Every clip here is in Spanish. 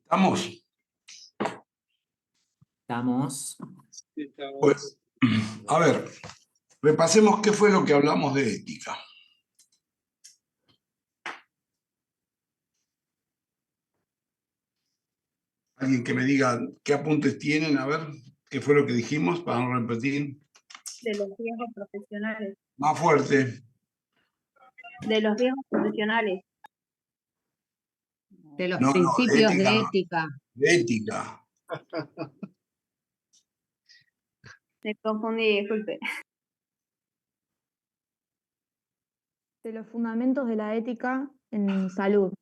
¿Estamos? Estamos. Pues, a ver, repasemos qué fue lo que hablamos de ética. Alguien que me diga qué apuntes tienen, a ver, qué fue lo que dijimos para no repetir. De los riesgos profesionales. Más fuerte. De los riesgos profesionales. De los principios ética, de ética. De ética. Me confundí, disculpe. De los fundamentos de la ética en salud.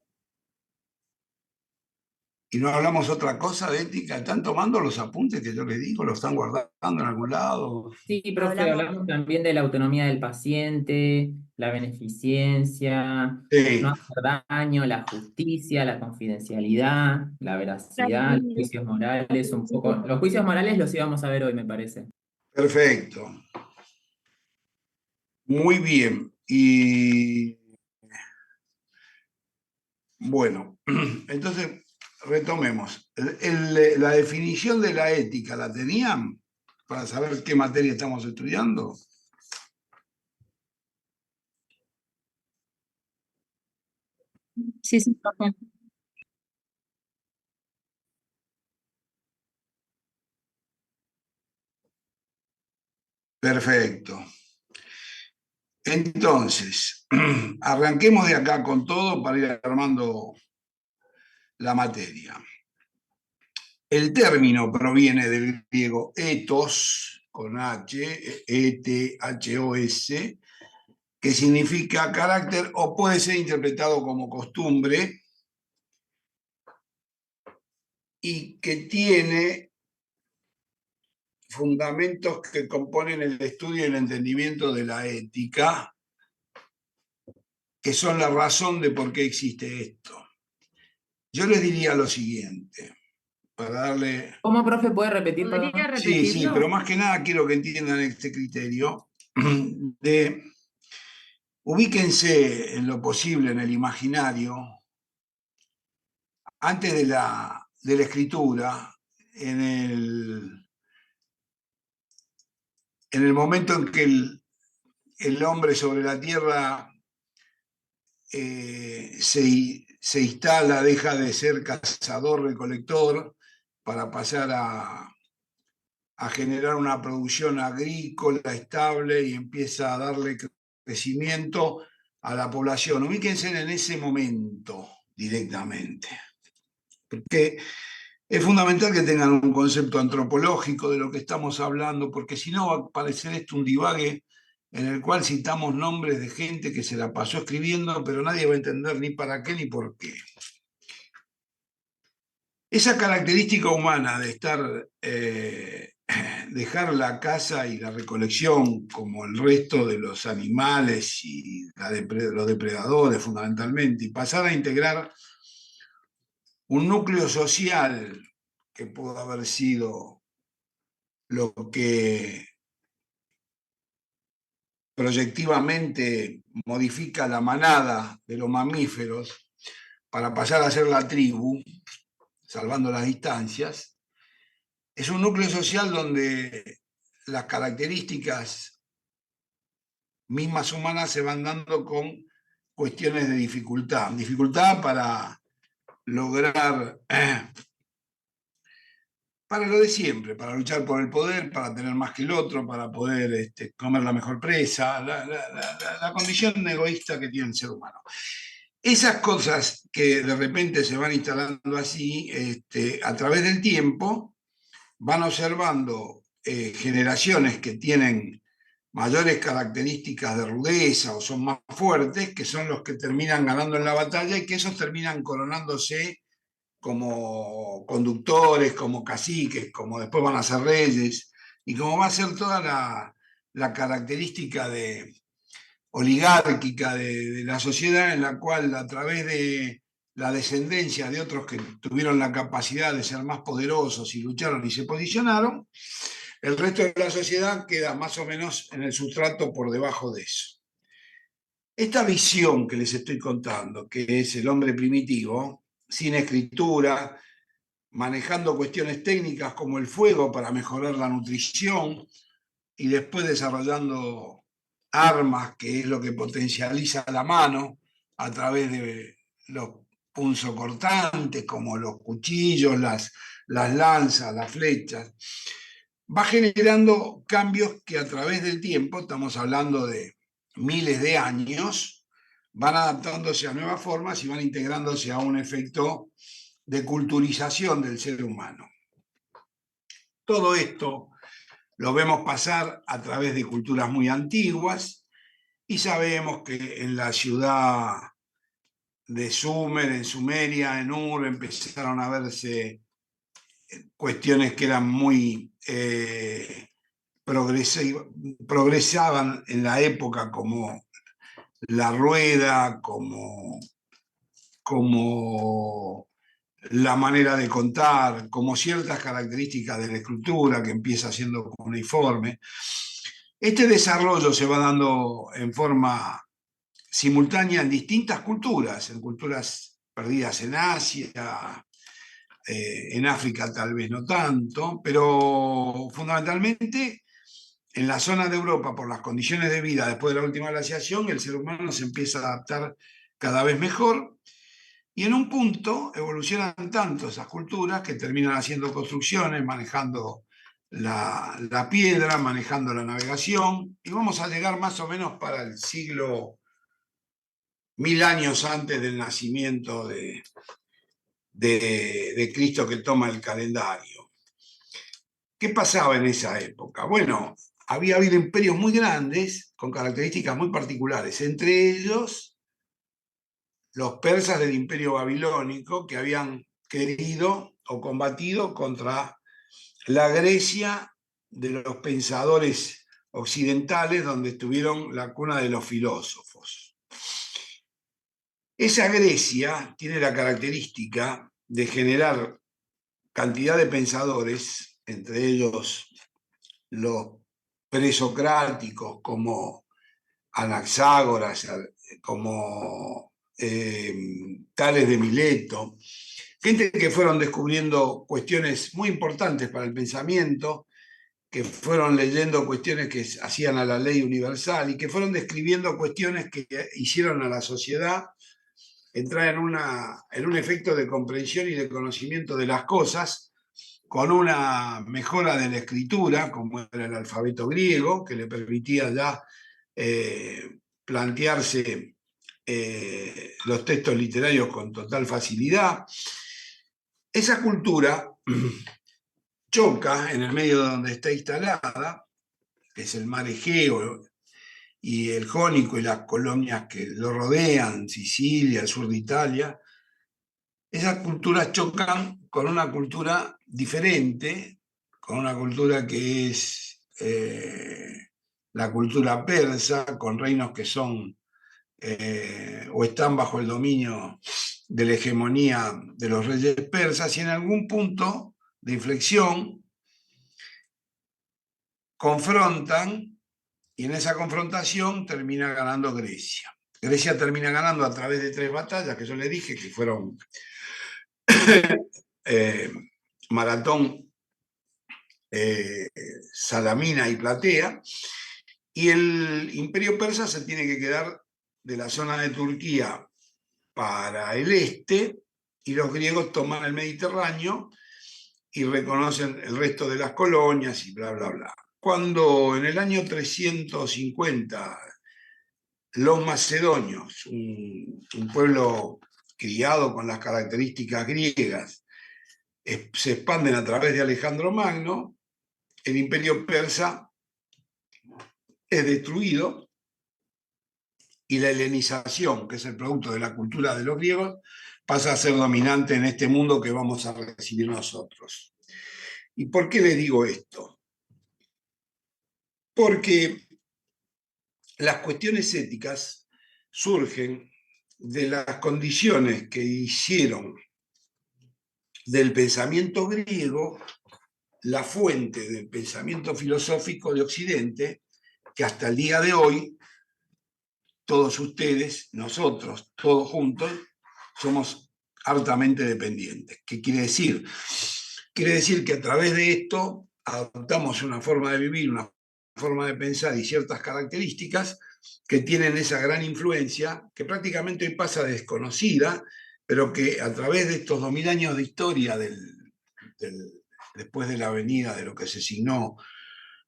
Y no hablamos otra cosa de ética. ¿Están tomando los apuntes que yo les digo? ¿Los están guardando en algún lado? Sí, profe, hablamos también de la autonomía del paciente, la beneficencia, Sí. no hacer daño, la justicia, la confidencialidad, la veracidad, los juicios morales, un poco. Los juicios morales los íbamos a ver hoy, me parece. Perfecto. Muy bien. Y bueno, entonces retomemos. La definición de la ética, ¿la tenían? Para saber qué materia estamos estudiando. Sí, sí, profe. Perfecto. Entonces, arranquemos de acá con todo para ir armando la materia. El término proviene del griego ethos, con H, E-T-H-O-S, que significa carácter o puede ser interpretado como costumbre y que tiene fundamentos que componen el estudio y el entendimiento de la ética, que son la razón de por qué existe esto. Yo les diría lo siguiente, para darle... ¿Cómo, profe, puede repetir? ¿Podría repetirlo? Sí, sí, pero más que nada quiero que entiendan este criterio de ubíquense en lo posible en el imaginario, antes de la escritura, en el momento en que el hombre sobre la tierra se instala, deja de ser cazador-recolector para pasar a generar una producción agrícola estable y empieza a darle crecimiento a la población. Ubíquense en ese momento directamente, porque es fundamental que tengan un concepto antropológico de lo que estamos hablando, porque si no va a parecer esto un divague en el cual citamos nombres de gente que se la pasó escribiendo, pero nadie va a entender ni para qué ni por qué. Esa característica humana de dejar la caza y la recolección como el resto de los animales y los depredadores fundamentalmente, y pasar a integrar un núcleo social que pudo haber sido lo que proyectivamente modifica la manada de los mamíferos para pasar a ser la tribu, salvando las distancias, es un núcleo social donde las características mismas humanas se van dando con cuestiones de dificultad. Dificultad para lograr, para lo de siempre, para luchar por el poder, para tener más que el otro, para poder comer la mejor presa, la condición egoísta que tiene el ser humano. Esas cosas que de repente se van instalando así, a través del tiempo, van observando generaciones que tienen mayores características de rudeza o son más fuertes, que son los que terminan ganando en la batalla y que esos terminan coronándose como conductores, como caciques, como después van a ser reyes, y como va a ser toda la característica oligárquica de la sociedad en la cual a través de la descendencia de otros que tuvieron la capacidad de ser más poderosos y lucharon y se posicionaron, el resto de la sociedad queda más o menos en el sustrato por debajo de eso. Esta visión que les estoy contando, que es el hombre primitivo, sin escritura, manejando cuestiones técnicas como el fuego para mejorar la nutrición y después desarrollando armas, que es lo que potencializa la mano a través de los punzocortantes, como los cuchillos, las lanzas, las flechas. Va generando cambios que a través del tiempo, estamos hablando de miles de años, van adaptándose a nuevas formas y van integrándose a un efecto de culturización del ser humano. Todo esto lo vemos pasar a través de culturas muy antiguas y sabemos que en la ciudad de Sumer, en Sumeria, en Ur, empezaron a verse cuestiones que eran muy progresaban en la época, como la rueda, como la manera de contar, como ciertas características de la escritura que empieza siendo cuneiforme. Este desarrollo se va dando en forma simultánea en distintas culturas, en culturas perdidas en Asia, en África tal vez no tanto, pero fundamentalmente en la zona de Europa, por las condiciones de vida después de la última glaciación, el ser humano se empieza a adaptar cada vez mejor. Y en un punto evolucionan tanto esas culturas que terminan haciendo construcciones, manejando la piedra, manejando la navegación, y vamos a llegar más o menos para el siglo 1000 años antes del nacimiento de Cristo, que toma el calendario. ¿Qué pasaba en esa época? Bueno, había habido imperios muy grandes con características muy particulares, entre ellos los persas del Imperio Babilónico, que habían querido o combatido contra la Grecia de los pensadores occidentales, donde estuvieron la cuna de los filósofos. Esa Grecia tiene la característica de generar cantidad de pensadores, entre ellos los presocráticos como Anaxágoras, como Tales de Mileto, gente que fueron descubriendo cuestiones muy importantes para el pensamiento, que fueron leyendo cuestiones que hacían a la ley universal y que fueron describiendo cuestiones que hicieron a la sociedad entrar en un efecto de comprensión y de conocimiento de las cosas, con una mejora de la escritura, como era el alfabeto griego, que le permitía ya plantearse los textos literarios con total facilidad. Esa cultura choca en el medio donde está instalada, que es el mar Egeo y el Jónico y las colonias que lo rodean, Sicilia, el sur de Italia. Esas culturas chocan con una cultura diferente, con una cultura que es la cultura persa, con reinos que son o están bajo el dominio de la hegemonía de los reyes persas, y en algún punto de inflexión confrontan, y en esa confrontación termina ganando Grecia. Grecia termina ganando a través de 3 batallas que yo le dije, que fueron Maratón, Salamina y Platea, y el imperio persa se tiene que quedar de la zona de Turquía para el este, y los griegos toman el Mediterráneo y reconocen el resto de las colonias y bla, bla, bla. Cuando en el año 350 los macedonios, un pueblo criado con las características griegas, se expanden a través de Alejandro Magno, el imperio persa es destruido y la helenización, que es el producto de la cultura de los griegos, pasa a ser dominante en este mundo que vamos a recibir nosotros. ¿Y por qué les digo esto? Porque las cuestiones éticas surgen de las condiciones que hicieron del pensamiento griego la fuente del pensamiento filosófico de Occidente, que hasta el día de hoy, todos ustedes, nosotros, todos juntos, somos hartamente dependientes. ¿Qué quiere decir? Quiere decir que a través de esto adoptamos una forma de vivir, una forma de pensar y ciertas características que tienen esa gran influencia, que prácticamente hoy pasa desconocida, pero que a través de estos 2000 años de historia después de la venida de lo que se signó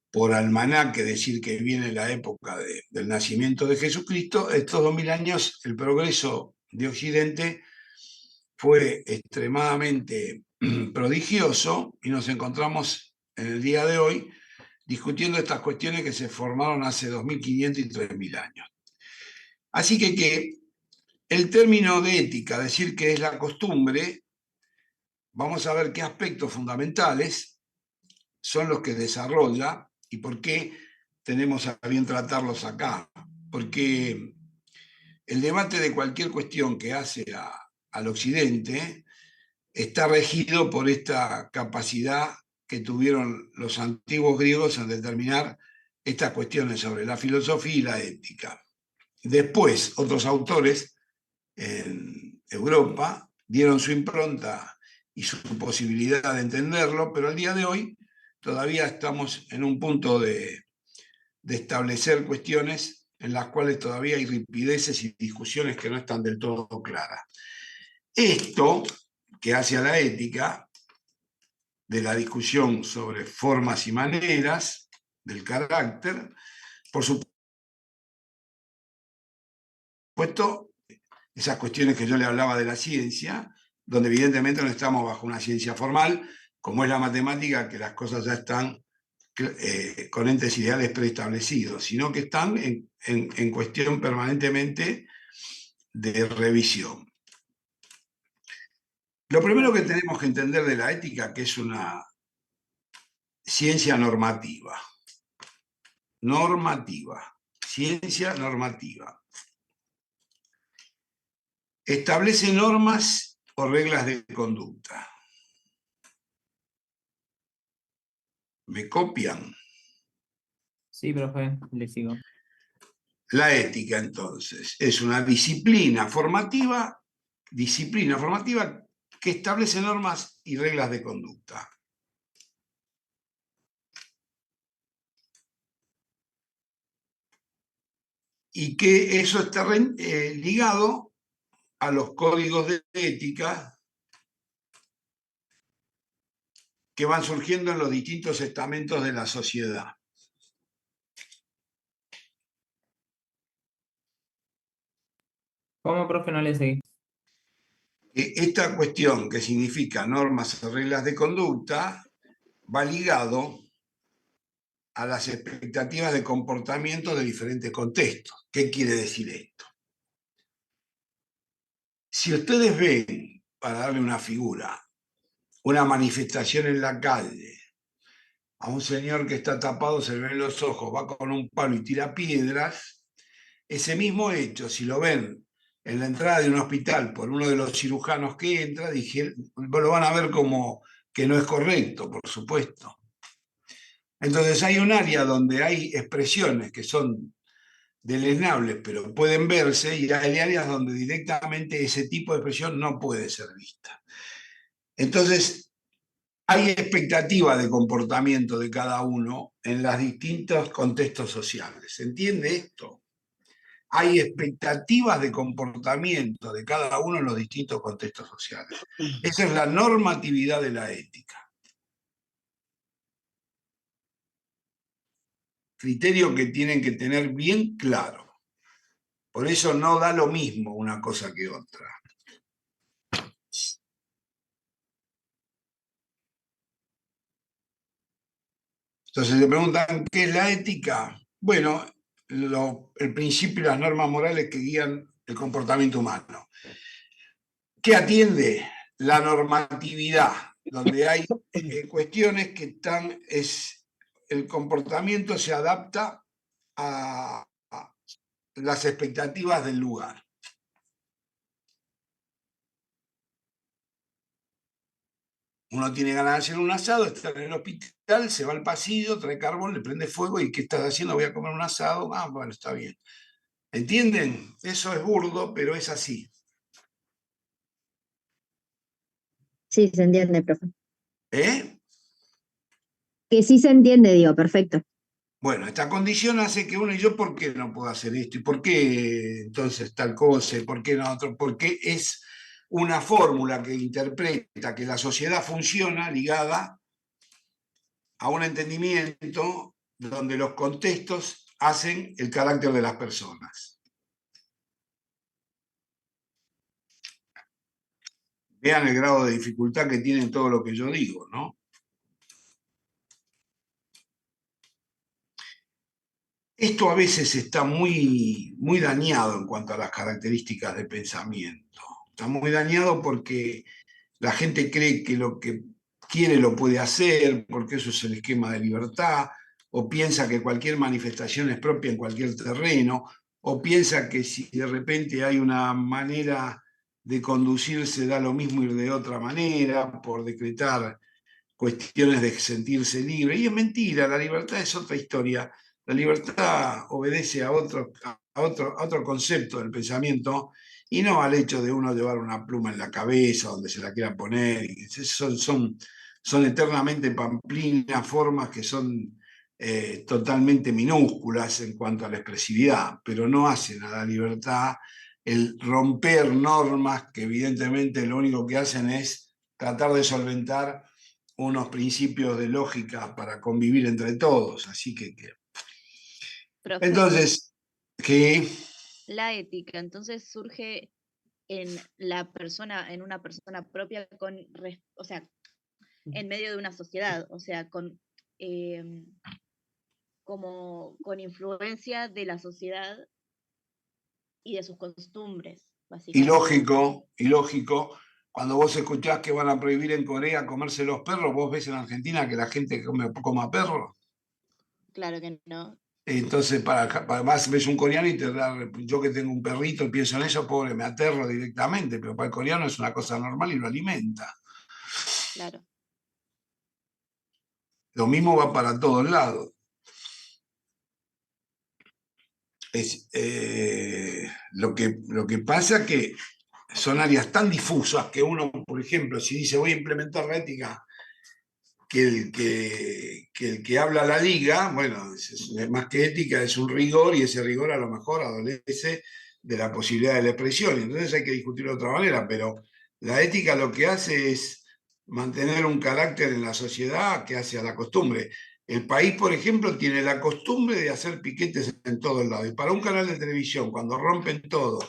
por almanaque, decir que viene la época del nacimiento de Jesucristo, estos 2000 años el progreso de Occidente fue extremadamente prodigioso y nos encontramos en el día de hoy discutiendo estas cuestiones que se formaron hace 2500 y 3000 años. Así que el término de ética, decir que es la costumbre, vamos a ver qué aspectos fundamentales son los que desarrolla y por qué tenemos a bien tratarlos acá. Porque el debate de cualquier cuestión que hace al Occidente está regido por esta capacidad que tuvieron los antiguos griegos en determinar estas cuestiones sobre la filosofía y la ética. Después, otros autores en Europa dieron su impronta y su posibilidad de entenderlo, pero al día de hoy todavía estamos en un punto de establecer cuestiones en las cuales todavía hay ripideces y discusiones que no están del todo claras. Esto que hace a la ética, de la discusión sobre formas y maneras del carácter, por supuesto, esas cuestiones que yo le hablaba de la ciencia, donde evidentemente no estamos bajo una ciencia formal, como es la matemática, que las cosas ya están con entes ideales preestablecidos, sino que están en cuestión permanentemente de revisión. Lo primero que tenemos que entender de la ética, que es una ciencia normativa. Ciencia normativa. Establece normas o reglas de conducta. ¿Me copian? Sí, profe, le sigo. La ética, entonces, es una disciplina formativa que establece normas y reglas de conducta. Y que eso está ligado a los códigos de ética que van surgiendo en los distintos estamentos de la sociedad. ¿Cómo, profe, no le seguí? Esta cuestión que significa normas o reglas de conducta va ligado a las expectativas de comportamiento de diferentes contextos. ¿Qué quiere decir esto? Si ustedes ven, para darle una figura, una manifestación en la calle, a un señor que está tapado, se le ven los ojos, va con un palo y tira piedras, ese mismo hecho, si lo ven en la entrada de un hospital por uno de los cirujanos que entra, lo van a ver como que no es correcto, por supuesto. Entonces hay un área donde hay expresiones que son deleznables, pero pueden verse, y hay áreas donde directamente ese tipo de expresión no puede ser vista. Entonces, hay expectativa de comportamiento de cada uno en los distintos contextos sociales. ¿Se entiende esto? Hay expectativas de comportamiento de cada uno en los distintos contextos sociales. Esa es la normatividad de la ética. Criterio que tienen que tener bien claro. Por eso no da lo mismo una cosa que otra. Entonces se preguntan, ¿qué es la ética? Bueno, el principio y las normas morales que guían el comportamiento humano. ¿Qué atiende? La normatividad, donde hay cuestiones que el comportamiento se adapta a las expectativas del lugar. Uno tiene ganas de hacer un asado, está en el hospital, se va al pasillo, trae carbón, le prende fuego y ¿qué estás haciendo? Voy a comer un asado. Ah, bueno, está bien. ¿Entienden? Eso es burdo, pero es así. Sí, se entiende, profe. ¿Eh? Que sí se entiende, digo, perfecto. Bueno, esta condición hace que uno y yo, ¿por qué no puedo hacer esto? ¿Y por qué entonces tal cosa? ¿Y por qué no otro? Porque es una fórmula que interpreta que la sociedad funciona ligada a un entendimiento donde los contextos hacen el carácter de las personas. Vean el grado de dificultad que tiene todo lo que yo digo, ¿no? Esto a veces está muy dañado en cuanto a las características de pensamiento. Está muy dañado porque la gente cree que lo que quiere lo puede hacer, porque eso es el esquema de libertad, o piensa que cualquier manifestación es propia en cualquier terreno, o piensa que si de repente hay una manera de conducirse da lo mismo ir de otra manera, por decretar cuestiones de sentirse libre. Y es mentira, la libertad es otra historia. La libertad obedece a otro concepto del pensamiento y no al hecho de uno llevar una pluma en la cabeza donde se la quiera poner. Son eternamente pamplinas, formas que son totalmente minúsculas en cuanto a la expresividad, pero no hacen a la libertad el romper normas que evidentemente lo único que hacen es tratar de solventar unos principios de lógica para convivir entre todos. Así que Profe, entonces, que la ética entonces surge en la persona, en una persona propia o sea, en medio de una sociedad, o sea, como con influencia de la sociedad y de sus costumbres, básicamente. ilógico, cuando vos escuchás que van a prohibir en Corea comerse los perros, vos ves en Argentina que la gente coma perros. Claro que no. Entonces, además ves un coreano y te da, yo que tengo un perrito y pienso en eso, pobre, me aterro directamente, pero para el coreano es una cosa normal y lo alimenta. Claro. Lo mismo va para todos lados. Lo que pasa que son áreas tan difusas que uno, por ejemplo, si dice voy a implementar la ética, que el que habla la liga, bueno, es más que ética, es un rigor y ese rigor a lo mejor adolece de la posibilidad de la expresión. Entonces hay que discutirlo de otra manera, pero la ética lo que hace es mantener un carácter en la sociedad que hace a la costumbre. El país, por ejemplo, tiene la costumbre de hacer piquetes en todos lados. Y para un canal de televisión, cuando rompen todo,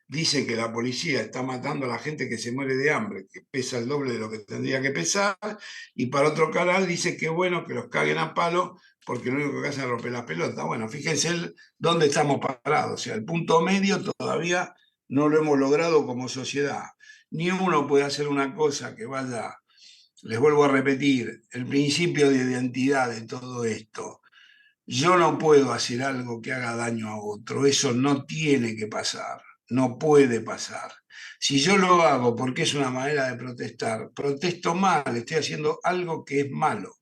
dice que la policía está matando a la gente que se muere de hambre, que pesa el doble de lo que tendría que pesar, y para otro canal dice que bueno, que los caguen a palo, porque lo único que hacen es romper las pelotas. Bueno, fíjense dónde estamos parados. O sea, el punto medio todavía no lo hemos logrado como sociedad. Ni uno puede hacer una cosa que vaya, les vuelvo a repetir, el principio de identidad de todo esto. Yo no puedo hacer algo que haga daño a otro, eso no tiene que pasar, no puede pasar. Si yo lo hago porque es una manera de protestar, protesto mal, estoy haciendo algo que es malo.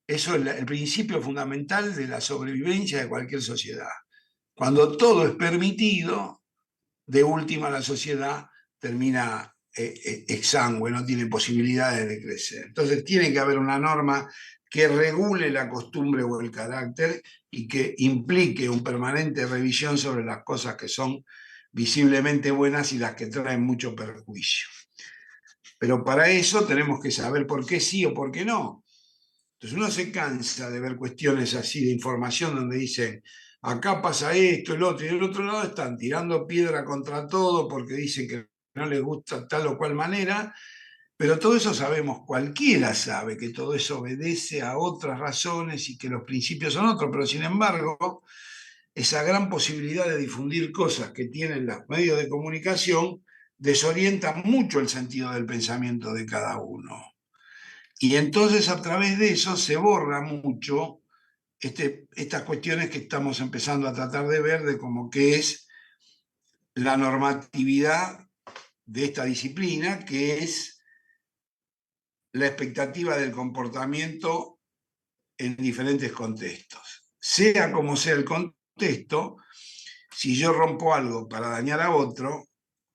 Eso es el principio fundamental de la sobrevivencia de cualquier sociedad. Cuando todo es permitido, de última la sociedad termina exangüe, no tiene posibilidades de crecer. Entonces tiene que haber una norma que regule la costumbre o el carácter y que implique una permanente revisión sobre las cosas que son visiblemente buenas y las que traen mucho perjuicio. Pero para eso tenemos que saber por qué sí o por qué no. Entonces uno se cansa de ver cuestiones así de información donde dicen, acá pasa esto, el otro, y del otro lado están tirando piedra contra todo porque dicen que no les gusta tal o cual manera, pero todo eso sabemos, cualquiera sabe que todo eso obedece a otras razones y que los principios son otros, pero sin embargo, esa gran posibilidad de difundir cosas que tienen los medios de comunicación desorienta mucho el sentido del pensamiento de cada uno. Y entonces a través de eso se borra mucho estas cuestiones que estamos empezando a tratar de ver de como que es la normatividad de esta disciplina, que es la expectativa del comportamiento en diferentes contextos. Sea como sea el contexto, si yo rompo algo para dañar a otro,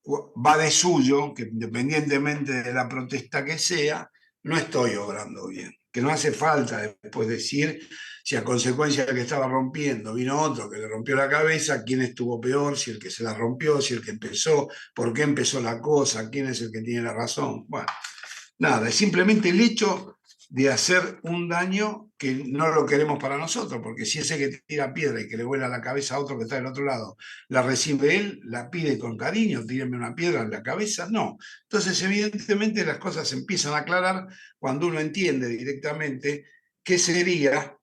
va de suyo, que independientemente de la protesta que sea, no estoy obrando bien. Que no hace falta después decir si a consecuencia de que estaba rompiendo vino otro que le rompió la cabeza, quién estuvo peor, si el que se la rompió, si el que empezó, por qué empezó la cosa, quién es el que tiene la razón. Bueno, nada, es simplemente el hecho de hacer un daño que no lo queremos para nosotros, porque si ese que tira piedra y que le vuela la cabeza a otro que está del otro lado, la recibe él, la pide con cariño, tírenme una piedra en la cabeza, no. Entonces, evidentemente, las cosas se empiezan a aclarar cuando uno entiende directamente qué sería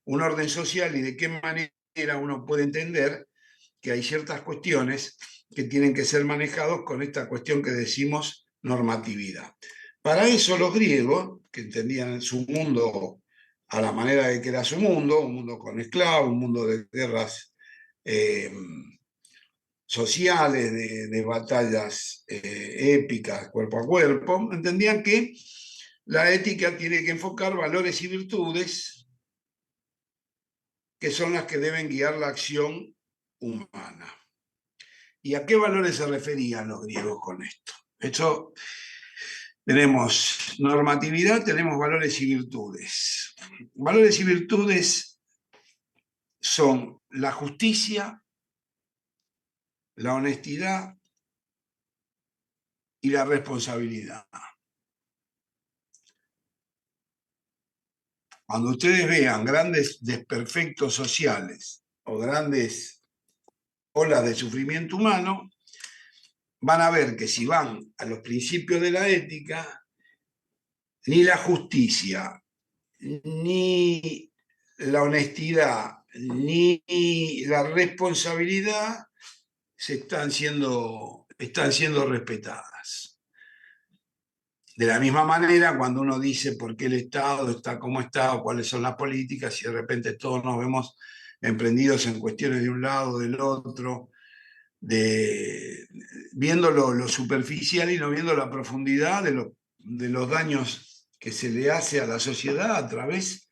un orden social y de qué manera uno puede entender que hay ciertas cuestiones que tienen que ser manejados con esta cuestión que decimos normatividad. Para eso los griegos, que entendían su mundo a la manera de que era su mundo, un mundo con esclavos, un mundo de guerras sociales, de batallas épicas cuerpo a cuerpo, entendían que la ética tiene que enfocar valores y virtudes que son las que deben guiar la acción humana. ¿Y a qué valores se referían los griegos con esto? Esto tenemos normatividad, tenemos valores y virtudes. Valores y virtudes son la justicia, la honestidad y la responsabilidad. Cuando ustedes vean grandes desperfectos sociales o grandes olas de sufrimiento humano, van a ver que si van a los principios de la ética, ni la justicia, ni la honestidad, ni la responsabilidad están siendo respetadas. De la misma manera, cuando uno dice por qué el Estado está como está o cuáles son las políticas, y de repente todos nos vemos emprendidos en cuestiones de un lado o del otro, viendo lo superficial y no viendo la profundidad de los daños que se le hace a la sociedad a través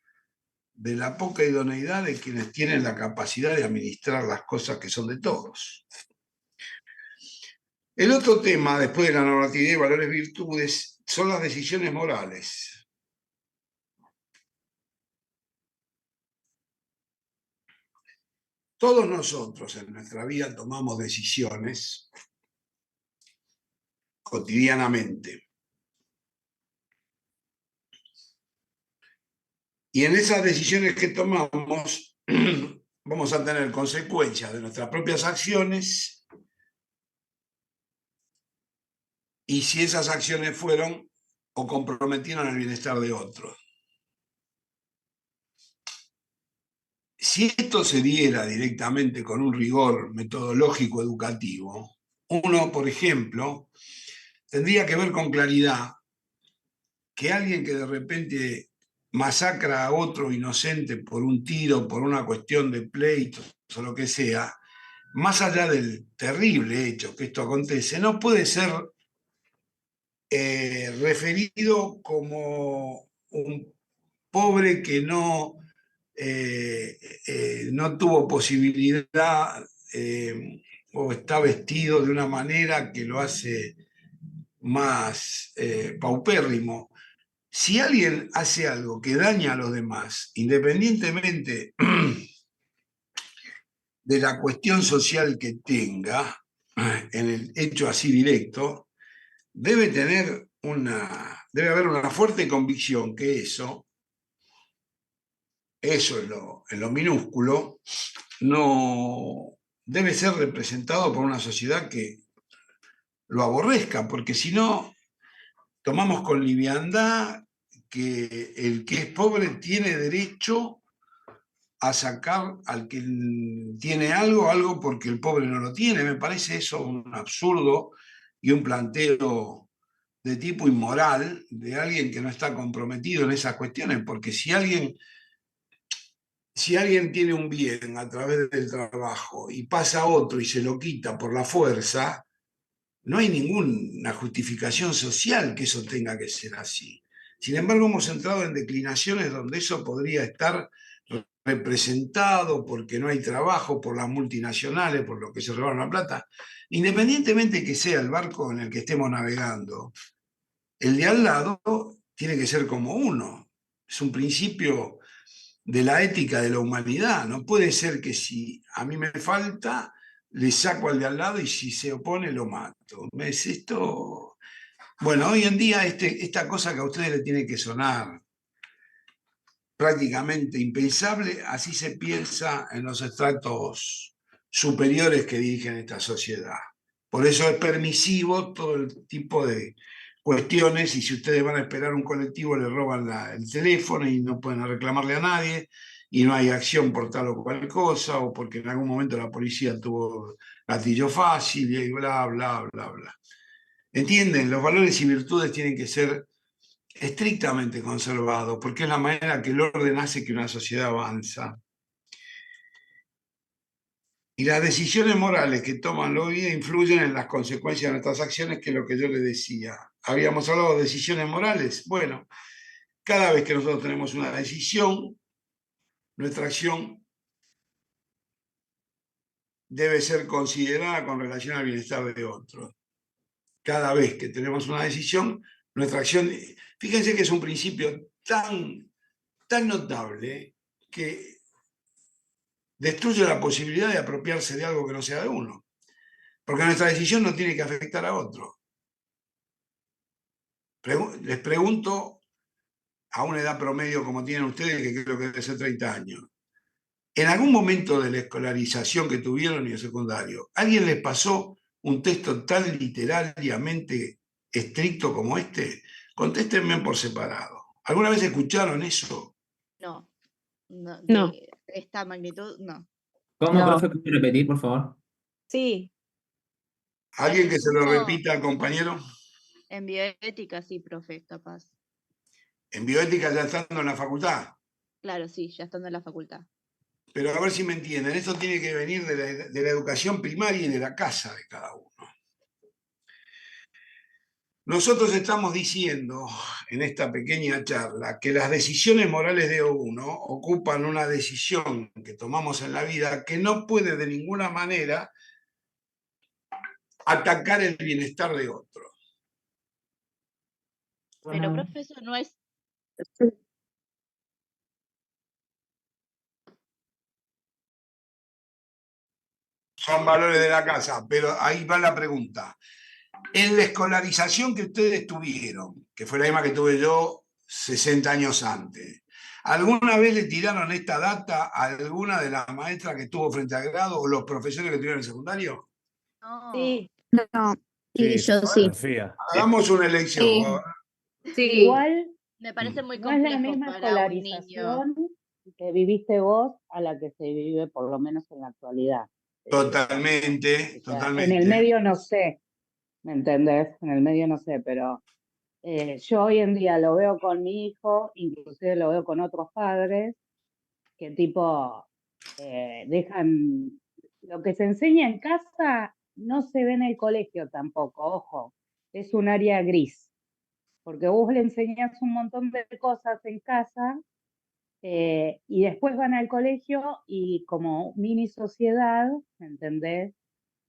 de la poca idoneidad de quienes tienen la capacidad de administrar las cosas que son de todos. El otro tema, después de la normatividad y valores y virtudes, son las decisiones morales. Todos nosotros en nuestra vida tomamos decisiones cotidianamente. Y en esas decisiones que tomamos vamos a tener consecuencias de nuestras propias acciones y si esas acciones fueron o comprometieron el bienestar de otros. Si esto se diera directamente con un rigor metodológico educativo, uno, por ejemplo, tendría que ver con claridad que alguien que de repente masacra a otro inocente por un tiro, por una cuestión de pleitos o lo que sea, más allá del terrible hecho que esto acontece, no puede ser referido como un pobre que no tuvo posibilidad o está vestido de una manera que lo hace más paupérrimo. Si alguien hace algo que daña a los demás, independientemente de la cuestión social que tenga, en el hecho así directo, debe haber una fuerte convicción que eso en lo minúsculo, no debe ser representado por una sociedad que lo aborrezca, porque si no, tomamos con liviandad que el que es pobre tiene derecho a sacar al que tiene algo porque el pobre no lo tiene. Me parece eso un absurdo y un planteo de tipo inmoral de alguien que no está comprometido en esas cuestiones, porque si alguien tiene un bien a través del trabajo y pasa a otro y se lo quita por la fuerza, no hay ninguna justificación social que eso tenga que ser así. Sin embargo, hemos entrado en declinaciones donde eso podría estar representado, porque no hay trabajo, por las multinacionales, por lo que se robaron la plata, independientemente que sea el barco en el que estemos navegando, el de al lado tiene que ser como uno. Es un principio de la ética de la humanidad. No puede ser que si a mí me falta, le saco al de al lado y si se opone lo mato. ¿Ves esto? Bueno, hoy en día esta cosa que a ustedes le tiene que sonar prácticamente impensable, así se piensa en los estratos superiores que dirigen esta sociedad. Por eso es permisivo todo el tipo de cuestiones, y si ustedes van a esperar un colectivo le roban el teléfono y no pueden reclamarle a nadie, y no hay acción por tal o cual cosa, o porque en algún momento la policía tuvo gatillo fácil y bla, bla, bla, bla. ¿Entienden? Los valores y virtudes tienen que ser estrictamente conservados, porque es la manera que el orden hace que una sociedad avanza. Y las decisiones morales que toman los guías influyen en las consecuencias de nuestras acciones, que es lo que yo les decía. Habíamos hablado de decisiones morales. Bueno, cada vez que nosotros tenemos una decisión, nuestra acción debe ser considerada con relación al bienestar de otros. Cada vez que tenemos una decisión, nuestra acción... Fíjense que es un principio tan notable que destruye la posibilidad de apropiarse de algo que no sea de uno. Porque nuestra decisión no tiene que afectar a otro. Les pregunto, a una edad promedio como tienen ustedes, que creo que debe ser 30 años, en algún momento de la escolarización que tuvieron y el secundario, ¿alguien les pasó un texto tan literariamente estricto como este? Contéstenme por separado. ¿Alguna vez escucharon eso? No, no, No. de esta magnitud, no. ¿Cómo, No. profe? ¿Puede repetir, por favor? Sí, ¿Alguien que se lo resumo- repita al compañero? En bioética, sí, profe, capaz. En bioética ya estando en la facultad. Claro, sí, ya estando en la facultad. Pero a ver si me entienden, esto tiene que venir de la educación primaria y de la casa de cada uno. Nosotros estamos diciendo en esta pequeña charla que las decisiones morales de uno ocupan una decisión que tomamos en la vida que no puede de ninguna manera atacar el bienestar de otro. Pero, profe, eso no es... Son valores de la casa, pero ahí va la pregunta. En la escolarización que ustedes tuvieron, que fue la misma que tuve yo 60 años antes, ¿alguna vez le tiraron esta data a alguna de las maestras que estuvo frente al grado o los profesores que tuvieron en secundario? No. sí. No. Sí, yo sí. Sofía. Hagamos una elección. Sí. Igual Me parece muy no es la complejo misma para un niño. escolarización que viviste vos a la que se vive por lo menos en la actualidad. Totalmente, O sea, en totalmente. el medio no sé, ¿me entendés? En el medio no sé, pero yo hoy en día lo veo con mi hijo, inclusive lo veo con otros padres, que tipo dejan lo que se enseña en casa no se ve en el colegio tampoco, ojo, es un área gris, porque vos le enseñás un montón de cosas en casa y después van al colegio y como mini sociedad, ¿me entendés?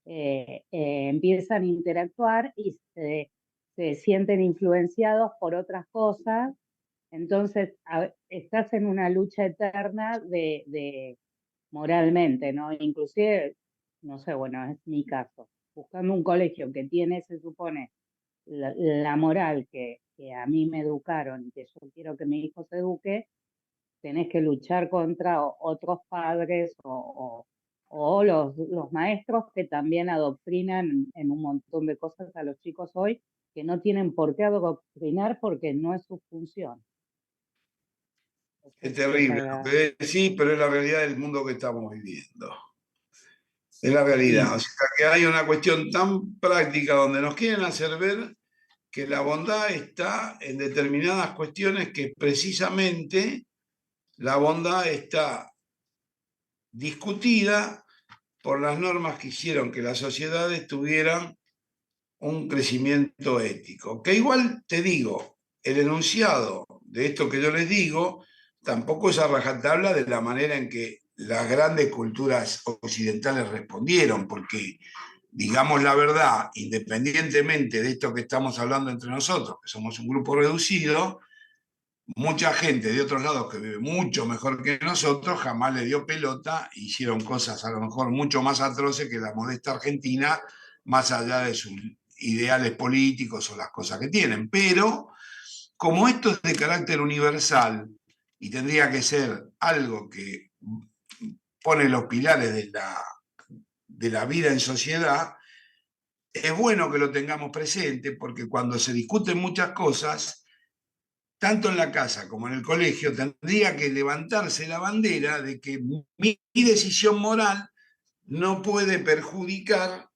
Empiezan a interactuar y se sienten influenciados por otras cosas. Entonces, estás en una lucha eterna de moralmente, ¿no? Inclusive, no sé, bueno, es mi caso, buscando un colegio que tiene, se supone, la moral que a mí me educaron y que yo quiero que mi hijo se eduque, tenés que luchar contra otros padres o los maestros que también adoctrinan en un montón de cosas a los chicos hoy que no tienen por qué adoctrinar porque no es su función. Es terrible lo que decís, pero es la realidad del mundo que estamos viviendo. Es la realidad. O sea, que hay una cuestión tan práctica donde nos quieren hacer ver que la bondad está en determinadas cuestiones que precisamente la bondad está discutida por las normas que hicieron que las sociedades tuvieran un crecimiento ético. Que igual te digo, el enunciado de esto que yo les digo tampoco es a rajatabla de la manera en que las grandes culturas occidentales respondieron, porque, digamos la verdad, independientemente de esto que estamos hablando entre nosotros, que somos un grupo reducido, mucha gente de otros lados que vive mucho mejor que nosotros jamás le dio pelota, hicieron cosas a lo mejor mucho más atroces que la modesta Argentina, más allá de sus ideales políticos o las cosas que tienen. Pero como esto es de carácter universal y tendría que ser algo que pone los pilares de la vida en sociedad, es bueno que lo tengamos presente porque cuando se discuten muchas cosas, tanto en la casa como en el colegio, tendría que levantarse la bandera de que mi decisión moral no puede perjudicar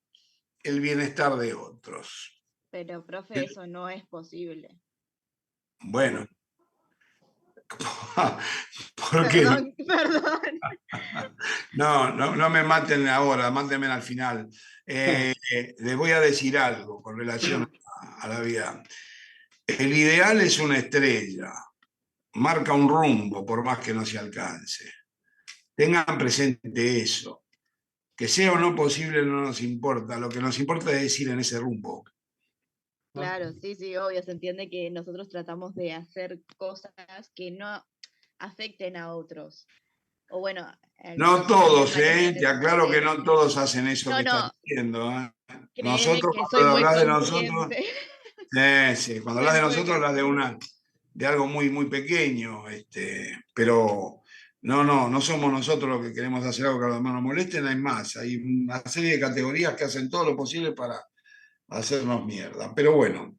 el bienestar de otros. Pero, profe, eso no es posible. Bueno, porque Perdón. no me maten ahora, mátenme al final. Les voy a decir algo con relación a la vida. El ideal es una estrella, marca un rumbo por más que no se alcance. Tengan presente eso. Que sea o no posible no nos importa, lo que nos importa es ir en ese rumbo. Claro, sí, obvio, se entiende que nosotros tratamos de hacer cosas que no afecten a otros. O bueno, No todos, te aclaro que no todos hacen eso que estás diciendo. Créeme Nosotros, que soy cuando muy hablas de consciente. nosotros, sí, cuando hablas de nosotros hablas de algo muy, muy pequeño, pero no somos nosotros los que queremos hacer algo que a los demás nos molesten, hay más, hay una serie de categorías que hacen todo lo posible para hacernos mierda, pero bueno.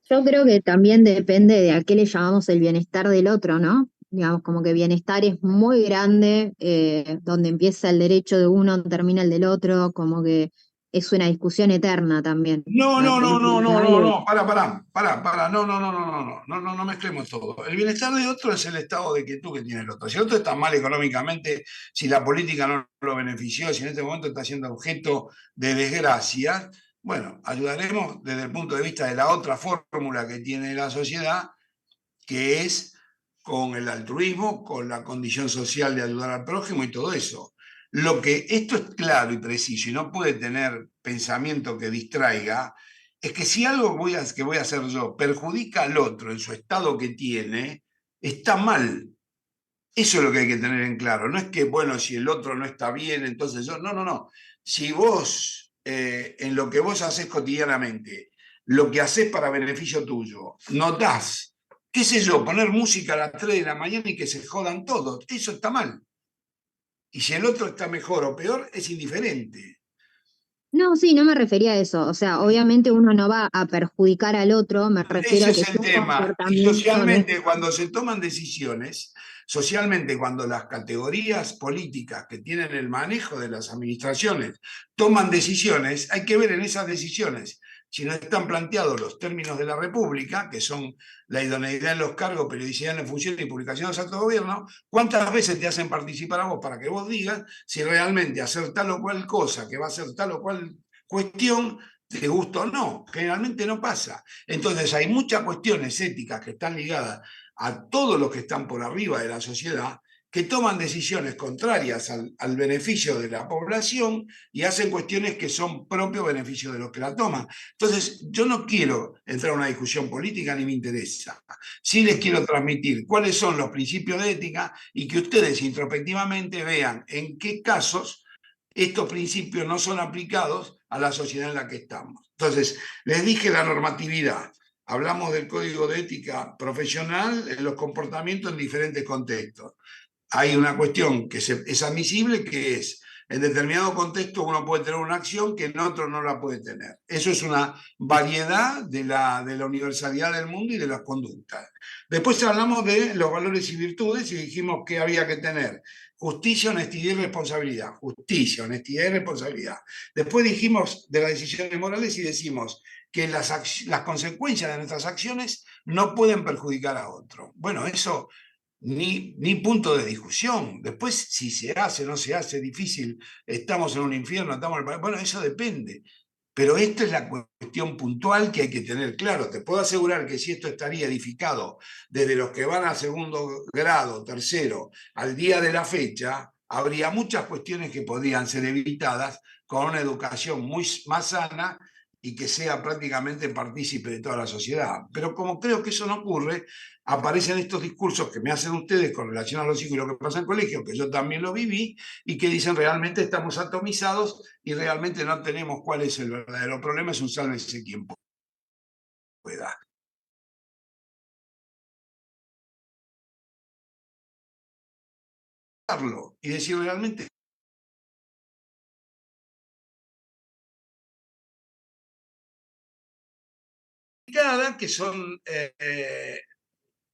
Yo creo que también depende de a qué le llamamos el bienestar del otro, ¿no? Digamos, como que bienestar es muy grande, donde empieza el derecho de uno, termina el del otro, como que es una discusión eterna también. No, No, no mezclemos todo. El bienestar de otro es el estado de quietud que tiene el otro. Si el otro está mal económicamente, si la política no lo benefició, si en este momento está siendo objeto de desgracia, bueno, ayudaremos desde el punto de vista de la otra fórmula que tiene la sociedad, que es con el altruismo, con la condición social de ayudar al prójimo y todo eso. Lo que esto es claro y preciso y no puede tener pensamiento que distraiga, es que si algo que voy a hacer yo perjudica al otro en su estado que tiene, está mal. Eso es lo que hay que tener en claro. No es que, bueno, si el otro no está bien, entonces yo... No. Si vos, en lo que vos haces cotidianamente, lo que haces para beneficio tuyo, notás, qué sé yo, poner música a las 3 de la mañana y que se jodan todos, eso está mal. Y si el otro está mejor o peor, es indiferente. No, sí, no me refería a eso. O sea, obviamente uno no va a perjudicar al otro, me refiero Ese a que es el su tema. Y comportamiento socialmente, cuando se toman decisiones, socialmente, cuando las categorías políticas que tienen el manejo de las administraciones toman decisiones, hay que ver en esas decisiones si no están planteados los términos de la República, que son la idoneidad en los cargos, periodicidad en la función y publicación de los actos de gobierno, cuántas veces te hacen participar a vos para que vos digas si realmente hacer tal o cual cosa, que va a ser tal o cual cuestión, te gusta o no. Generalmente no pasa. Entonces hay muchas cuestiones éticas que están ligadas a todos los que están por arriba de la sociedad, que toman decisiones contrarias al beneficio de la población y hacen cuestiones que son propio beneficio de los que la toman. Entonces, yo no quiero entrar a una discusión política ni me interesa. Sí les quiero transmitir cuáles son los principios de ética y que ustedes introspectivamente vean en qué casos estos principios no son aplicados a la sociedad en la que estamos. Entonces, les dije la normatividad. Hablamos del código de ética profesional en los comportamientos en diferentes contextos. Hay una cuestión que es admisible, que es, en determinado contexto uno puede tener una acción que en otro no la puede tener. Eso es una variedad de la universalidad del mundo y de las conductas. Después hablamos de los valores y virtudes y dijimos que había que tener justicia, honestidad y responsabilidad. Justicia, honestidad y responsabilidad. Después dijimos de las decisiones morales y decimos que las consecuencias de nuestras acciones no pueden perjudicar a otro. Bueno, eso ni punto de discusión. Después, si se hace o no se hace, difícil, estamos en un infierno, bueno, eso depende. Pero esta es la cuestión puntual que hay que tener claro. Te puedo asegurar que si esto estaría edificado desde los que van a segundo grado, tercero, al día de la fecha, habría muchas cuestiones que podrían ser evitadas con una educación más sana y que sea prácticamente partícipe de toda la sociedad. Pero como creo que eso no ocurre, aparecen estos discursos que me hacen ustedes con relación a los hijos y lo que pasa en colegio, que yo también lo viví, y que dicen realmente estamos atomizados y realmente no tenemos cuál es el verdadero problema, es un sálvese quien pueda. Y decir realmente que son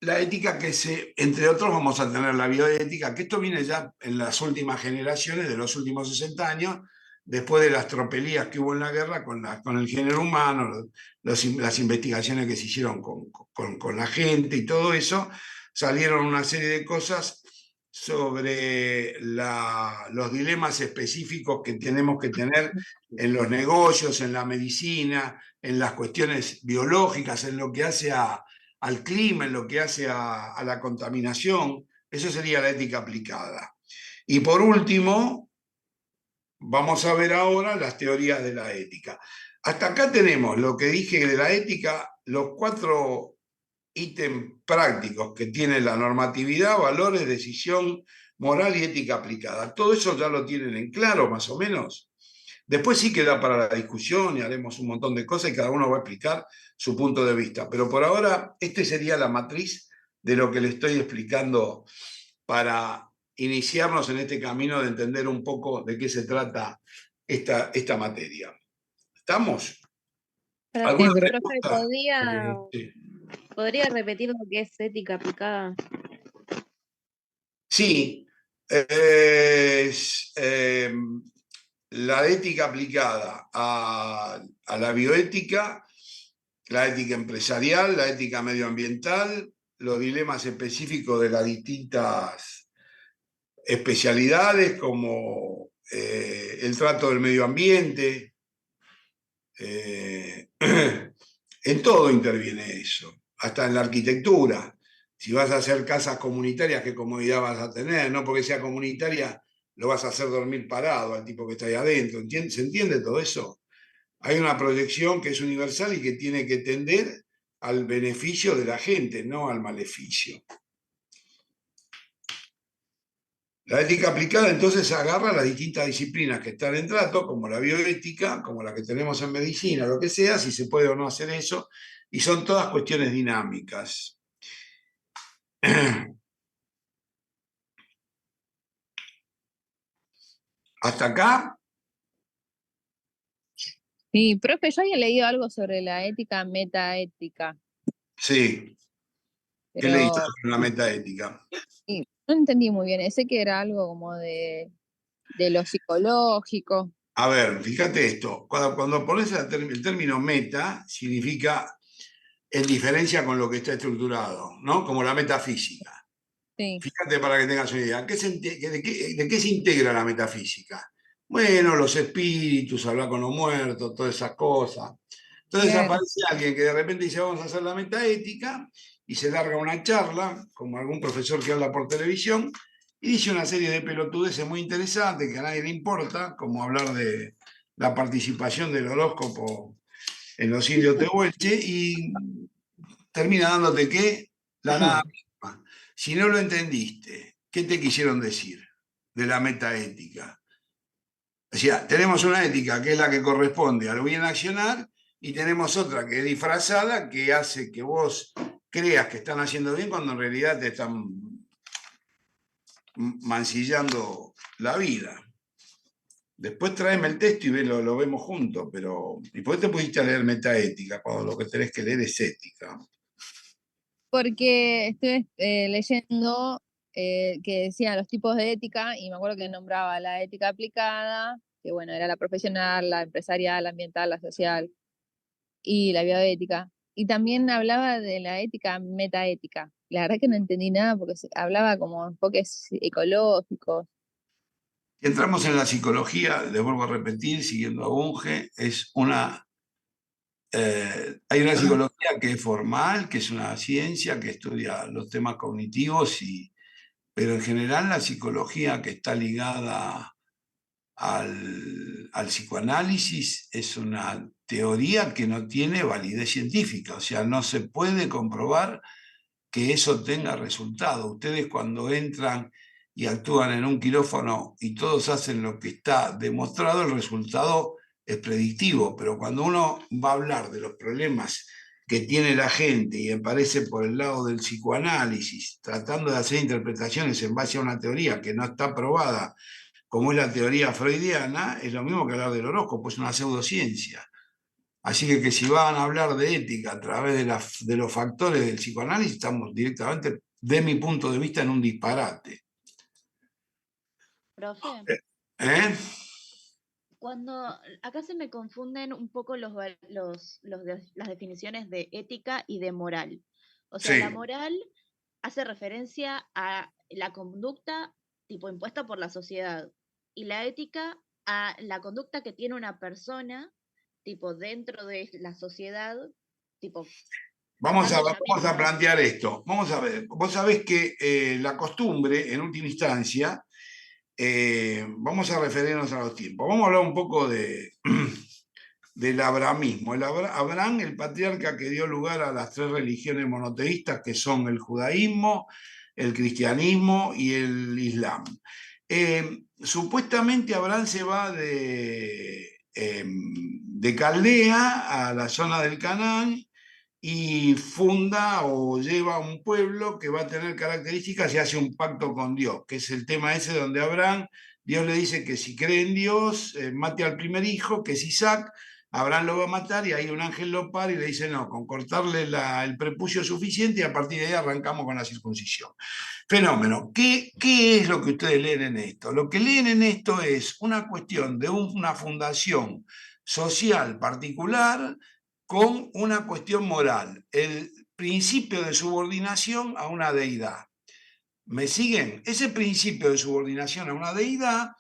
la ética que entre otros vamos a tener la bioética, que esto viene ya en las últimas generaciones, de los últimos 60 años, después de las tropelías que hubo en la guerra con el género humano, las investigaciones que se hicieron con la gente y todo eso, salieron una serie de cosas sobre los dilemas específicos que tenemos que tener en los negocios, en la medicina, en las cuestiones biológicas, en lo que hace al clima, en lo que hace a la contaminación. Eso sería la ética aplicada. Y por último, vamos a ver ahora las teorías de la ética. Hasta acá tenemos lo que dije de la ética, los 4 ítems prácticos que tiene la normatividad, valores, decisión, moral y ética aplicada. Todo eso ya lo tienen en claro, más o menos. Después sí queda para la discusión y haremos un montón de cosas y cada uno va a explicar su punto de vista. Pero por ahora, esta sería la matriz de lo que le estoy explicando para iniciarnos en este camino de entender un poco de qué se trata esta materia. ¿Estamos? ¿Alguna Profe, pregunta? ¿podría repetir lo que es ética aplicada? Sí. La ética aplicada a la bioética, la ética empresarial, la ética medioambiental, los dilemas específicos de las distintas especialidades como el trato del medio ambiente. En todo interviene eso, hasta en la arquitectura. Si vas a hacer casas comunitarias, ¿qué comodidad vas a tener? No porque sea comunitaria lo vas a hacer dormir parado al tipo que está ahí adentro. ¿Se entiende todo eso? Hay una proyección que es universal y que tiene que tender al beneficio de la gente, no al maleficio. La ética aplicada entonces agarra las distintas disciplinas que están en trato, como la bioética, como la que tenemos en medicina, lo que sea, si se puede o no hacer eso, y son todas cuestiones dinámicas. ¿Hasta acá? Sí, profe, yo había leído algo sobre la ética metaética, Sí. ¿Qué leíste pero sobre la metaética? sí, no entendí muy bien. Sé que era algo como de lo psicológico. A ver, fíjate esto. Cuando pones el término meta, significa en diferencia con lo que está estructurado, ¿no? Como la metafísica. Sí, Fíjate para que tengas una idea. ¿De qué se integra la metafísica? Bueno, los espíritus, hablar con los muertos, todas esas cosas. Entonces claro. aparece alguien que de repente dice vamos a hacer la metaética y se larga una charla, como algún profesor que habla por televisión, y dice una serie de pelotudeces muy interesantes que a nadie le importa, como hablar de la participación del horóscopo en los indios tehuelche, y termina dándote que la nada misma. Si no lo entendiste, ¿qué te quisieron decir de la metaética? O sea, tenemos una ética que es la que corresponde al bien accionar y tenemos otra que es disfrazada, que hace que vos creas que están haciendo bien cuando en realidad te están mancillando la vida. Después tráeme el texto y lo vemos juntos, pero ¿y por qué te pusiste a leer metaética cuando lo que tenés que leer es ética? Porque estoy leyendo que decían los tipos de ética y me acuerdo que nombraba la ética aplicada, que bueno, era la profesional, la empresarial, la ambiental, la social y la bioética. Y también hablaba de la ética metaética. La verdad que no entendí nada porque hablaba como enfoques ecológicos. Entramos en la psicología, les vuelvo a repetir, siguiendo a Bunge, hay una psicología que es formal, que es una ciencia que estudia los temas cognitivos, pero en general la psicología que está ligada al psicoanálisis es una teoría que no tiene validez científica, o sea, no se puede comprobar que eso tenga resultado. Ustedes cuando entran y actúan en un quirófano y todos hacen lo que está demostrado, el resultado es predictivo, pero cuando uno va a hablar de los problemas que tiene la gente y aparece por el lado del psicoanálisis, tratando de hacer interpretaciones en base a una teoría que no está probada, como es la teoría freudiana, es lo mismo que hablar del horóscopo, es una pseudociencia. Así que si van a hablar de ética a través de los factores del psicoanálisis, estamos directamente, de mi punto de vista, en un disparate. Profe, ¿Eh? cuando acá se me confunden un poco las definiciones de ética y de moral. O sea, Sí. la moral hace referencia a la conducta tipo impuesta por la sociedad y la ética a la conducta que tiene una persona tipo dentro de la sociedad, tipo Vamos dando ella a misma. plantear esto. Vamos a ver. Vos sabés que la costumbre, en última instancia, vamos a referirnos a los tiempos. Vamos a hablar un poco del abrahamismo. Abraham, el patriarca que dio lugar a las 3 religiones monoteístas, que son el judaísmo, el cristianismo y el islam. Supuestamente Abraham se va de Caldea a la zona del Canaán y funda o lleva un pueblo que va a tener características y hace un pacto con Dios, que es el tema ese donde Abraham, Dios le dice que si cree en Dios, mate al primer hijo, que es Isaac. Abraham lo va a matar y ahí un ángel lo para y le dice, no, con cortarle el prepucio suficiente y a partir de ahí arrancamos con la circuncisión. Fenómeno. ¿Qué es lo que ustedes leen en esto? Lo que leen en esto es una cuestión de una fundación social particular con una cuestión moral, el principio de subordinación a una deidad. ¿Me siguen? Ese principio de subordinación a una deidad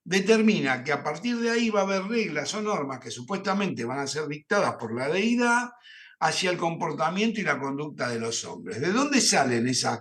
determina que a partir de ahí va a haber reglas o normas que supuestamente van a ser dictadas por la deidad hacia el comportamiento y la conducta de los hombres. ¿De dónde salen esas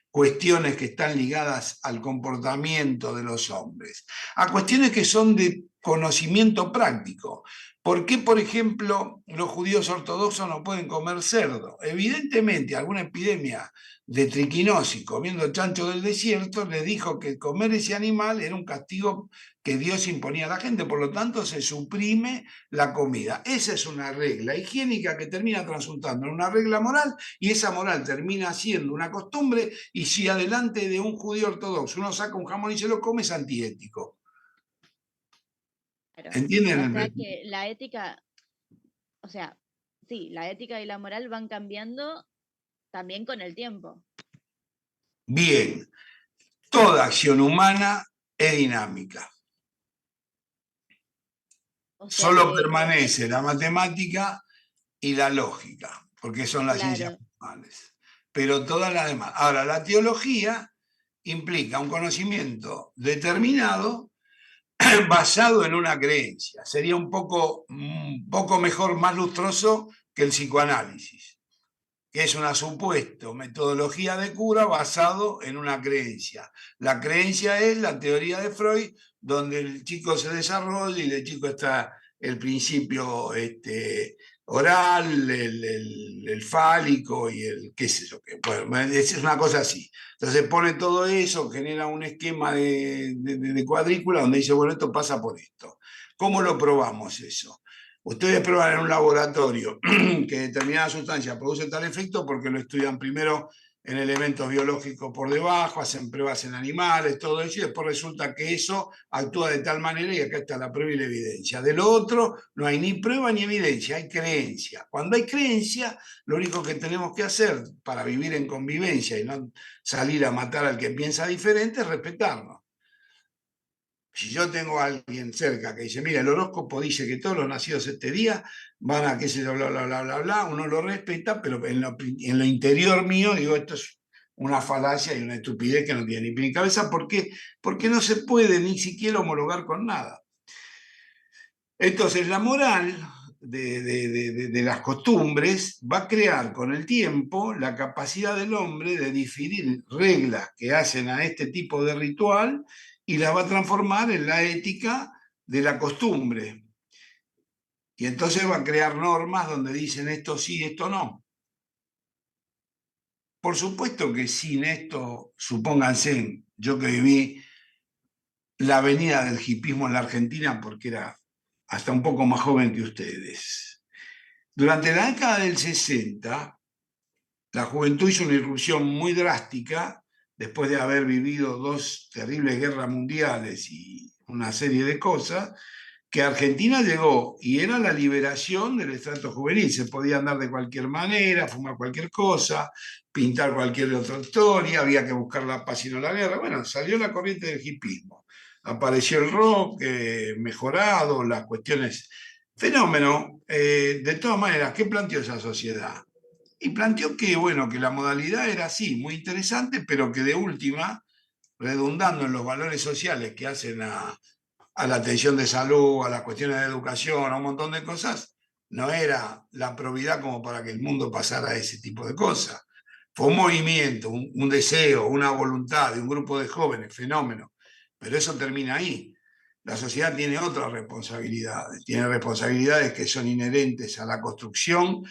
cuestiones que están ligadas al comportamiento de los hombres? A cuestiones que son de conocimiento práctico. ¿Por qué, por ejemplo, los judíos ortodoxos no pueden comer cerdo? Evidentemente, alguna epidemia de triquinosis comiendo chancho del desierto les dijo que comer ese animal era un castigo que Dios imponía a la gente, por lo tanto se suprime la comida. Esa es una regla higiénica que termina transmutando en una regla moral y esa moral termina siendo una costumbre y si adelante de un judío ortodoxo uno saca un jamón y se lo come es antiético. Claro. ¿Entienden? O sea que la ética, o sea, sí, la ética y la moral van cambiando también con el tiempo. Bien, toda acción humana es dinámica. O sea Solo que, permanece la matemática y la lógica, porque son las claro, ciencias formales. Pero todas las demás. Ahora, la teología implica un conocimiento determinado basado en una creencia. Sería un poco mejor, más lustroso que el psicoanálisis, que es una supuesta metodología de cura basado en una creencia. La creencia es la teoría de Freud, donde el chico se desarrolla y el chico está el principio oral, el fálico y el qué sé yo. Bueno, es una cosa así. Entonces pone todo eso, genera un esquema de cuadrícula donde dice, bueno, esto pasa por esto. ¿Cómo lo probamos eso? Ustedes prueban en un laboratorio que determinada sustancia produce tal efecto porque lo estudian primero en elementos biológicos por debajo, hacen pruebas en animales, todo eso, y después resulta que eso actúa de tal manera y acá está la prueba y la evidencia. De lo otro no hay ni prueba ni evidencia, hay creencia. Cuando hay creencia, lo único que tenemos que hacer para vivir en convivencia y no salir a matar al que piensa diferente es respetarnos. Si yo tengo a alguien cerca que dice, mira, el horóscopo dice que todos los nacidos este día van a qué sé yo, bla, bla, bla, bla, bla, uno lo respeta, pero en lo interior mío digo, esto es una falacia y una estupidez que no tiene ni pie ni cabeza. ¿Por qué? Porque no se puede ni siquiera homologar con nada. Entonces, la moral de las costumbres va a crear con el tiempo la capacidad del hombre de diferir reglas que hacen a este tipo de ritual y las va a transformar en la ética de la costumbre. Y entonces va a crear normas donde dicen esto sí, esto no. Por supuesto que sin esto, supónganse, yo que viví la avenida del hipismo en la Argentina porque era hasta un poco más joven que ustedes. Durante la década del 60, la juventud hizo una irrupción muy drástica después de haber vivido 2 terribles guerras mundiales y una serie de cosas, que Argentina llegó y era la liberación del estrato juvenil. Se podía andar de cualquier manera, fumar cualquier cosa, pintar cualquier otra historia, había que buscar la paz y no la guerra. Bueno, salió la corriente del hipismo. Apareció el rock mejorado, las cuestiones. Fenómeno, de todas maneras, ¿qué planteó esa sociedad? Y planteó que, bueno, que la modalidad era así, muy interesante, pero que de última, redundando en los valores sociales que hacen a la atención de salud, a las cuestiones de educación, a un montón de cosas, no era la probidad como para que el mundo pasara a ese tipo de cosas. Fue un movimiento, un deseo, una voluntad de un grupo de jóvenes, fenómeno, pero eso termina ahí. La sociedad tiene otras responsabilidades, tiene responsabilidades que son inherentes a la construcción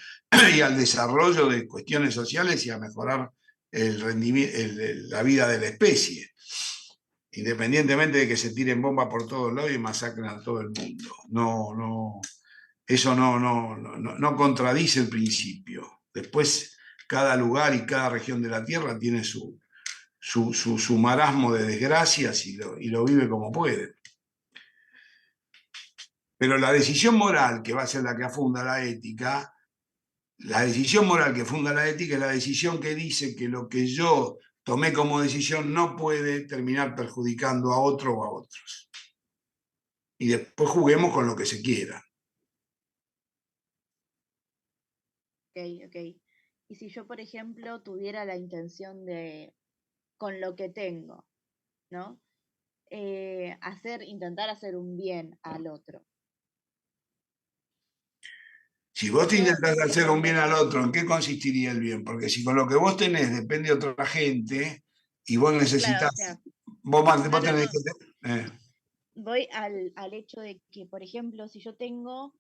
y al desarrollo de cuestiones sociales y a mejorar el rendimiento, la vida de la especie, independientemente de que se tiren bombas por todos lados y masacren a todo el mundo. Eso no contradice el principio. Después, cada lugar y cada región de la Tierra tiene su marasmo de desgracias y lo vive como puede. Pero la decisión moral, que va a ser la que funda la ética, la decisión moral que funda la ética es la decisión que dice que lo que yo tomé como decisión no puede terminar perjudicando a otro o a otros. Y después juguemos con lo que se quiera. Ok. Y si yo, por ejemplo, tuviera la intención de, con lo que tengo, ¿no? Intentar hacer un bien al otro. Si vos te Yo intentás tengo que hacer un bien al convencer. otro, ¿en qué consistiría el bien? Porque si con lo que vos tenés depende de otra gente y vos Claro, o necesitas, sea, vos tenés que... voy al hecho de que, por ejemplo, si yo tengo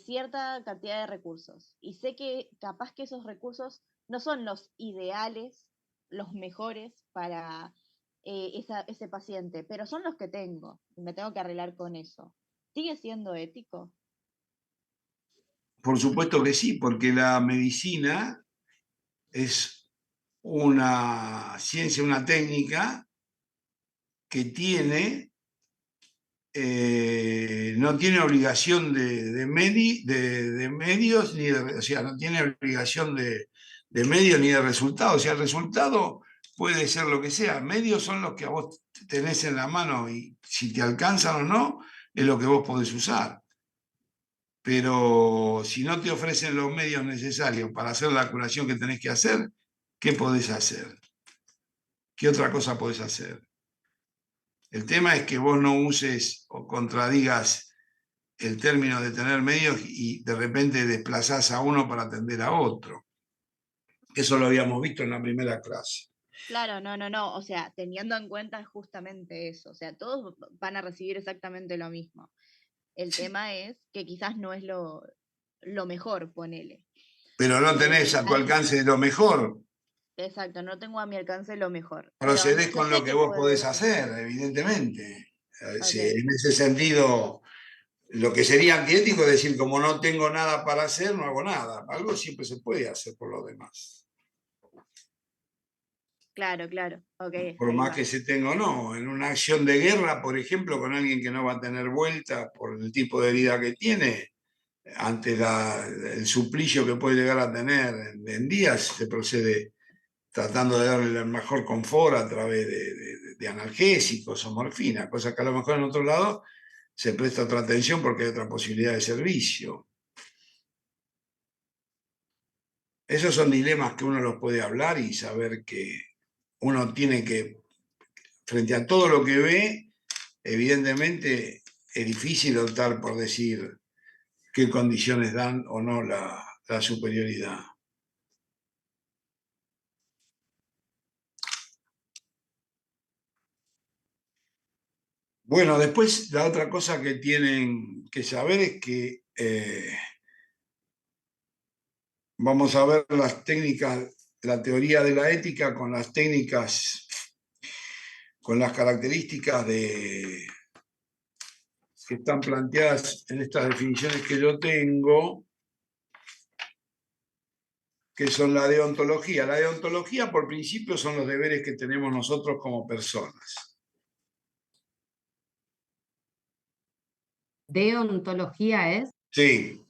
cierta cantidad de recursos y sé que capaz que esos recursos no son los ideales, los mejores para ese paciente, pero son los que tengo y me tengo que arreglar con eso. ¿Sigue siendo ético? Por supuesto que sí, porque la medicina es una ciencia, una técnica que no tiene obligación de medios, o sea, no tiene obligación de medios ni de resultados. O sea, el resultado puede ser lo que sea. Medios son los que a vos tenés en la mano y si te alcanzan o no, es lo que vos podés usar. Pero si no te ofrecen los medios necesarios para hacer la curación que tenés que hacer, ¿qué podés hacer? ¿Qué otra cosa podés hacer? El tema es que vos no uses o contradigas el término de tener medios y de repente desplazás a uno para atender a otro. Eso lo habíamos visto en la primera clase. Claro, no, o sea, teniendo en cuenta justamente eso, o sea, todos van a recibir exactamente lo mismo. El tema es que quizás no es lo mejor, ponele. Pero no tenés a tu alcance lo mejor. Exacto, no tengo a mi alcance lo mejor. Procedés Yo con sé lo que que vos puedo podés hacer. hacer, evidentemente. Okay. En ese sentido, lo que sería antiético es decir, como no tengo nada para hacer, no hago nada. Algo siempre se puede hacer por lo demás. Claro, okay, Por ahí más va. que se tenga o no. En una acción de guerra, por ejemplo, con alguien que no va a tener vuelta por el tipo de herida que tiene, ante el suplicio que puede llegar a tener en días, se procede tratando de darle el mejor confort a través de analgésicos o morfina, cosa que a lo mejor en otro lado se presta otra atención porque hay otra posibilidad de servicio. Esos son dilemas que uno los puede hablar y saber que uno tiene que, frente a todo lo que ve, evidentemente es difícil optar por decir qué condiciones dan o no la superioridad. Bueno, después la otra cosa que tienen que saber es que vamos a ver las técnicas, la teoría de la ética con las técnicas, con las características que están planteadas en estas definiciones que yo tengo, que son la deontología. La deontología, por principio, son los deberes que tenemos nosotros como personas. ¿Deontología es? Sí.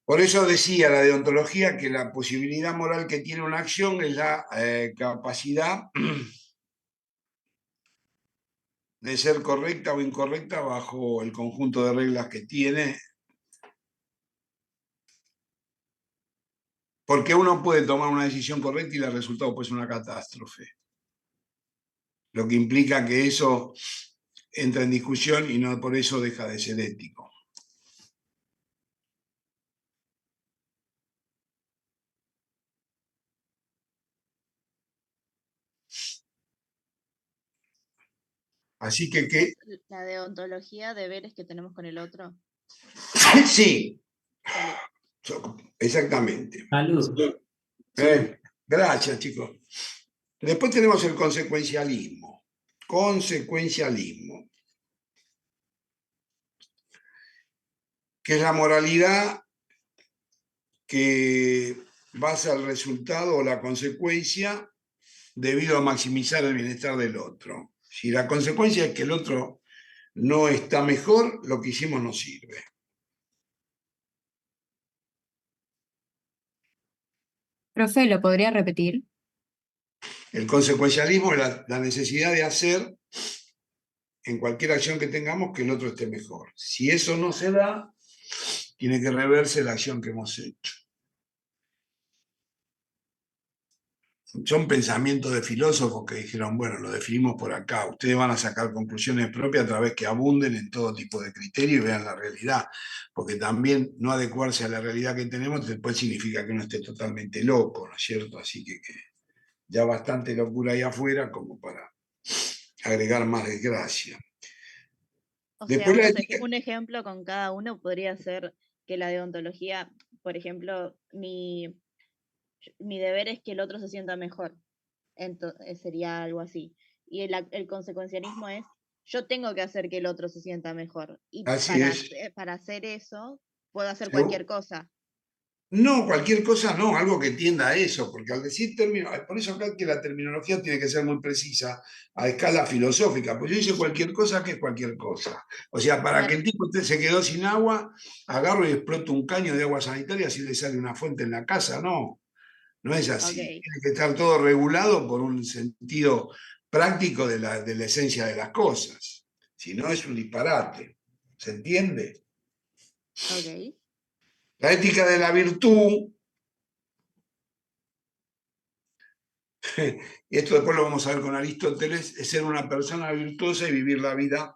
Por eso decía la deontología que la posibilidad moral que tiene una acción es la capacidad de ser correcta o incorrecta bajo el conjunto de reglas que tiene. Porque uno puede tomar una decisión correcta y el resultado puede ser una catástrofe. Lo que implica que eso entra en discusión y no por eso deja de ser ético. Así que, ¿qué? La deontología, deberes que tenemos con el otro. Sí, exactamente. Salud. Gracias, chicos. Después tenemos el consecuencialismo. Consecuencialismo. Que es la moralidad que basa el resultado o la consecuencia debido a maximizar el bienestar del otro. Si la consecuencia es que el otro no está mejor, lo que hicimos no sirve. Profe, ¿lo podría repetir? El consecuencialismo es la necesidad de hacer en cualquier acción que tengamos que el otro esté mejor. Si eso no se da, tiene que reverse la acción que hemos hecho. Son pensamientos de filósofos que dijeron, bueno, lo definimos por acá, ustedes van a sacar conclusiones propias a través que abunden en todo tipo de criterios y vean la realidad, porque también no adecuarse a la realidad que tenemos después significa que uno esté totalmente loco, ¿no es cierto? Así que ya bastante locura ahí afuera como para agregar más desgracia. O Después sea, la ética... un ejemplo con cada uno podría ser que la deontología, por ejemplo, mi deber es que el otro se sienta mejor. Entonces, sería algo así. Y el consecuencialismo es, yo tengo que hacer que el otro se sienta mejor. Y Así es. para hacer eso, puedo hacer Según- cualquier cosa. No, cualquier cosa no, algo que tienda a eso, porque al decir términos, por eso acá que la terminología tiene que ser muy precisa a escala filosófica, pues yo hice cualquier cosa que es cualquier cosa. O sea, para Claro. que el tipo se quedó sin agua, agarro y exploto un caño de agua sanitaria si le sale una fuente en la casa, no, no es así. Ok. Tiene que estar todo regulado por un sentido práctico de la esencia de las cosas. Si no, es un disparate. ¿Se entiende? Ok. La ética de la virtud, y esto después lo vamos a ver con Aristóteles, es ser una persona virtuosa y vivir la vida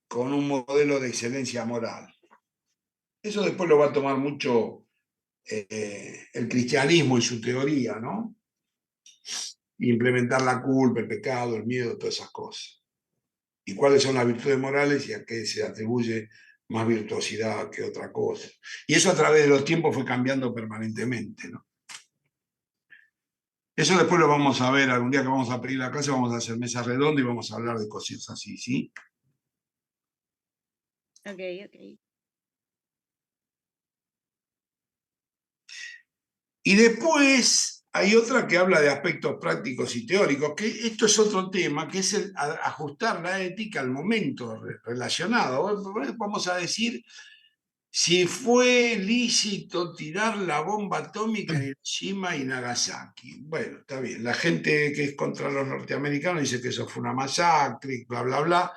con un modelo de excelencia moral. Eso después lo va a tomar mucho el cristianismo y su teoría, ¿no? Implementar la culpa, el pecado, el miedo, todas esas cosas. Y cuáles son las virtudes morales y a qué se atribuye más virtuosidad que otra cosa. Y eso a través de los tiempos fue cambiando permanentemente, ¿no? Eso después lo vamos a ver, algún día que vamos a pedir la clase vamos a hacer mesa redonda y vamos a hablar de cositas así, ¿sí? Ok, ok. Y después hay otra que habla de aspectos prácticos y teóricos, que esto es otro tema, que es el ajustar la ética al momento relacionado. Vamos a decir, si fue lícito tirar la bomba atómica en Hiroshima y Nagasaki. Bueno, está bien. La gente que es contra los norteamericanos dice que eso fue una masacre, bla, bla, bla.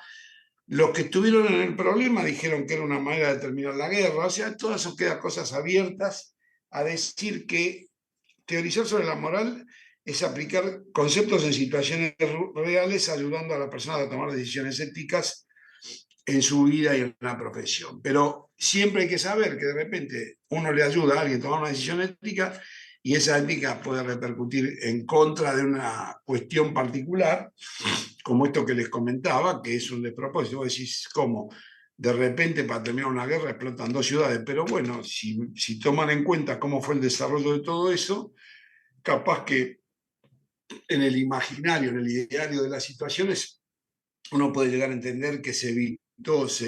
Los que estuvieron en el problema dijeron que era una manera de terminar la guerra. O sea, todo eso queda cosas abiertas a decir que teorizar sobre la moral es aplicar conceptos en situaciones reales, ayudando a la persona a tomar decisiones éticas en su vida y en la profesión. Pero siempre hay que saber que de repente uno le ayuda a alguien a tomar una decisión ética y esa ética puede repercutir en contra de una cuestión particular, como esto que les comentaba, que es un despropósito. Vos decís, ¿cómo? De repente, para terminar una guerra, explotan 2 ciudades. Pero bueno, si toman en cuenta cómo fue el desarrollo de todo eso, capaz que en el imaginario, en el ideario de las situaciones, uno puede llegar a entender que se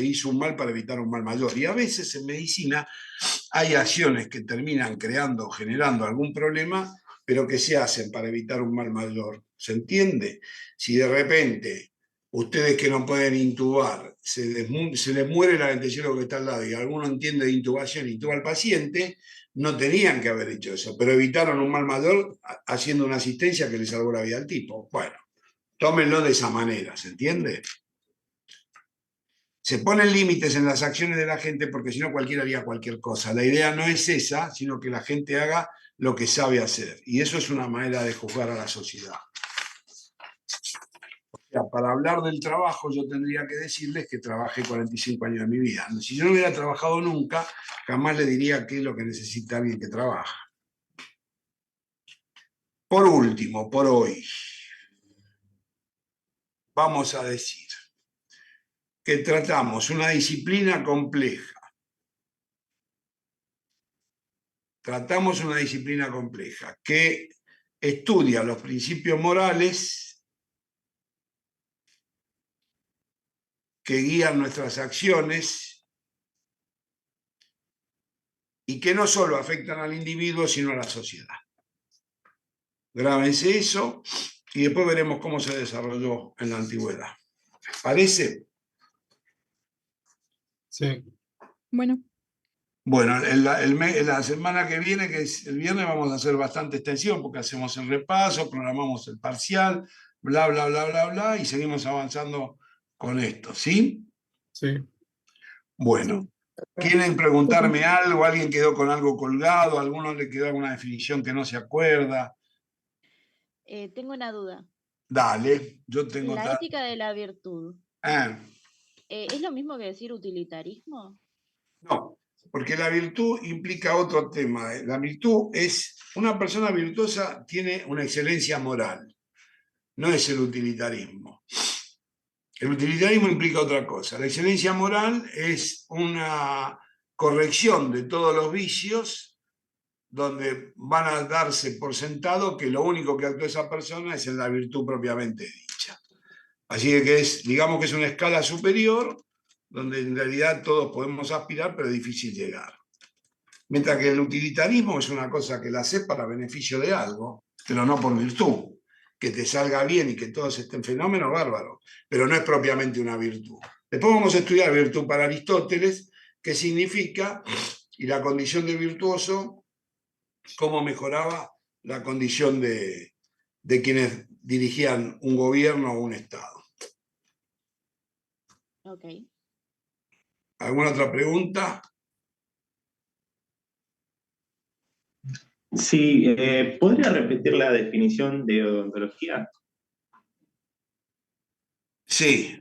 hizo un mal para evitar un mal mayor. Y a veces en medicina hay acciones que terminan creando, generando algún problema, pero que se hacen para evitar un mal mayor. ¿Se entiende? Si de repente ustedes que no pueden intubar, se les muere el anestesiólogo que está al lado y alguno entiende de intubación, intuba al paciente, no tenían que haber hecho eso, pero evitaron un mal mayor haciendo una asistencia que le salvó la vida al tipo. Bueno, tómenlo de esa manera, ¿se entiende? Se ponen límites en las acciones de la gente porque si no cualquiera haría cualquier cosa. La idea no es esa, sino que la gente haga lo que sabe hacer. Y eso es una manera de juzgar a la sociedad. O sea, para hablar del trabajo yo tendría que decirles que trabajé 45 años de mi vida. Si yo no hubiera trabajado nunca, jamás le diría qué es lo que necesita alguien que trabaja. Por último, por hoy, vamos a decir que tratamos una disciplina compleja. Tratamos una disciplina compleja que estudia los principios morales que guían nuestras acciones y que no solo afectan al individuo, sino a la sociedad. Grábense eso y después veremos cómo se desarrolló en la antigüedad. ¿Les parece? Sí. Bueno, Bueno, la semana que viene, que es el viernes, vamos a hacer bastante extensión porque hacemos el repaso, programamos el parcial, bla, bla, bla, bla, bla, y seguimos avanzando con esto, ¿sí? Sí. Bueno, ¿quieren preguntarme algo? ¿Alguien quedó con algo colgado? ¿A alguno le quedó alguna definición que no se acuerda? Tengo una duda. Dale, yo tengo... La ética de la virtud. Ah, ¿Es lo mismo que decir utilitarismo? no, porque la virtud implica otro tema. La virtud es, una persona virtuosa tiene una excelencia moral, no es el utilitarismo. El utilitarismo implica otra cosa. La excelencia moral es una corrección de todos los vicios donde van a darse por sentado que lo único que actúa esa persona es en la virtud propiamente dicha. Así que es, digamos que es una escala superior donde en realidad todos podemos aspirar, pero es difícil llegar. Mientras que el utilitarismo es una cosa que la haces para beneficio de algo, pero no por virtud. Que te salga bien y que todos estén fenómenos, bárbaro, pero no es propiamente una virtud. Después vamos a estudiar virtud para Aristóteles, qué significa, y la condición de virtuoso, cómo mejoraba la condición de quienes dirigían un gobierno o un Estado. Ok. ¿Alguna otra pregunta? Sí, ¿podría repetir la definición de odontología? Sí.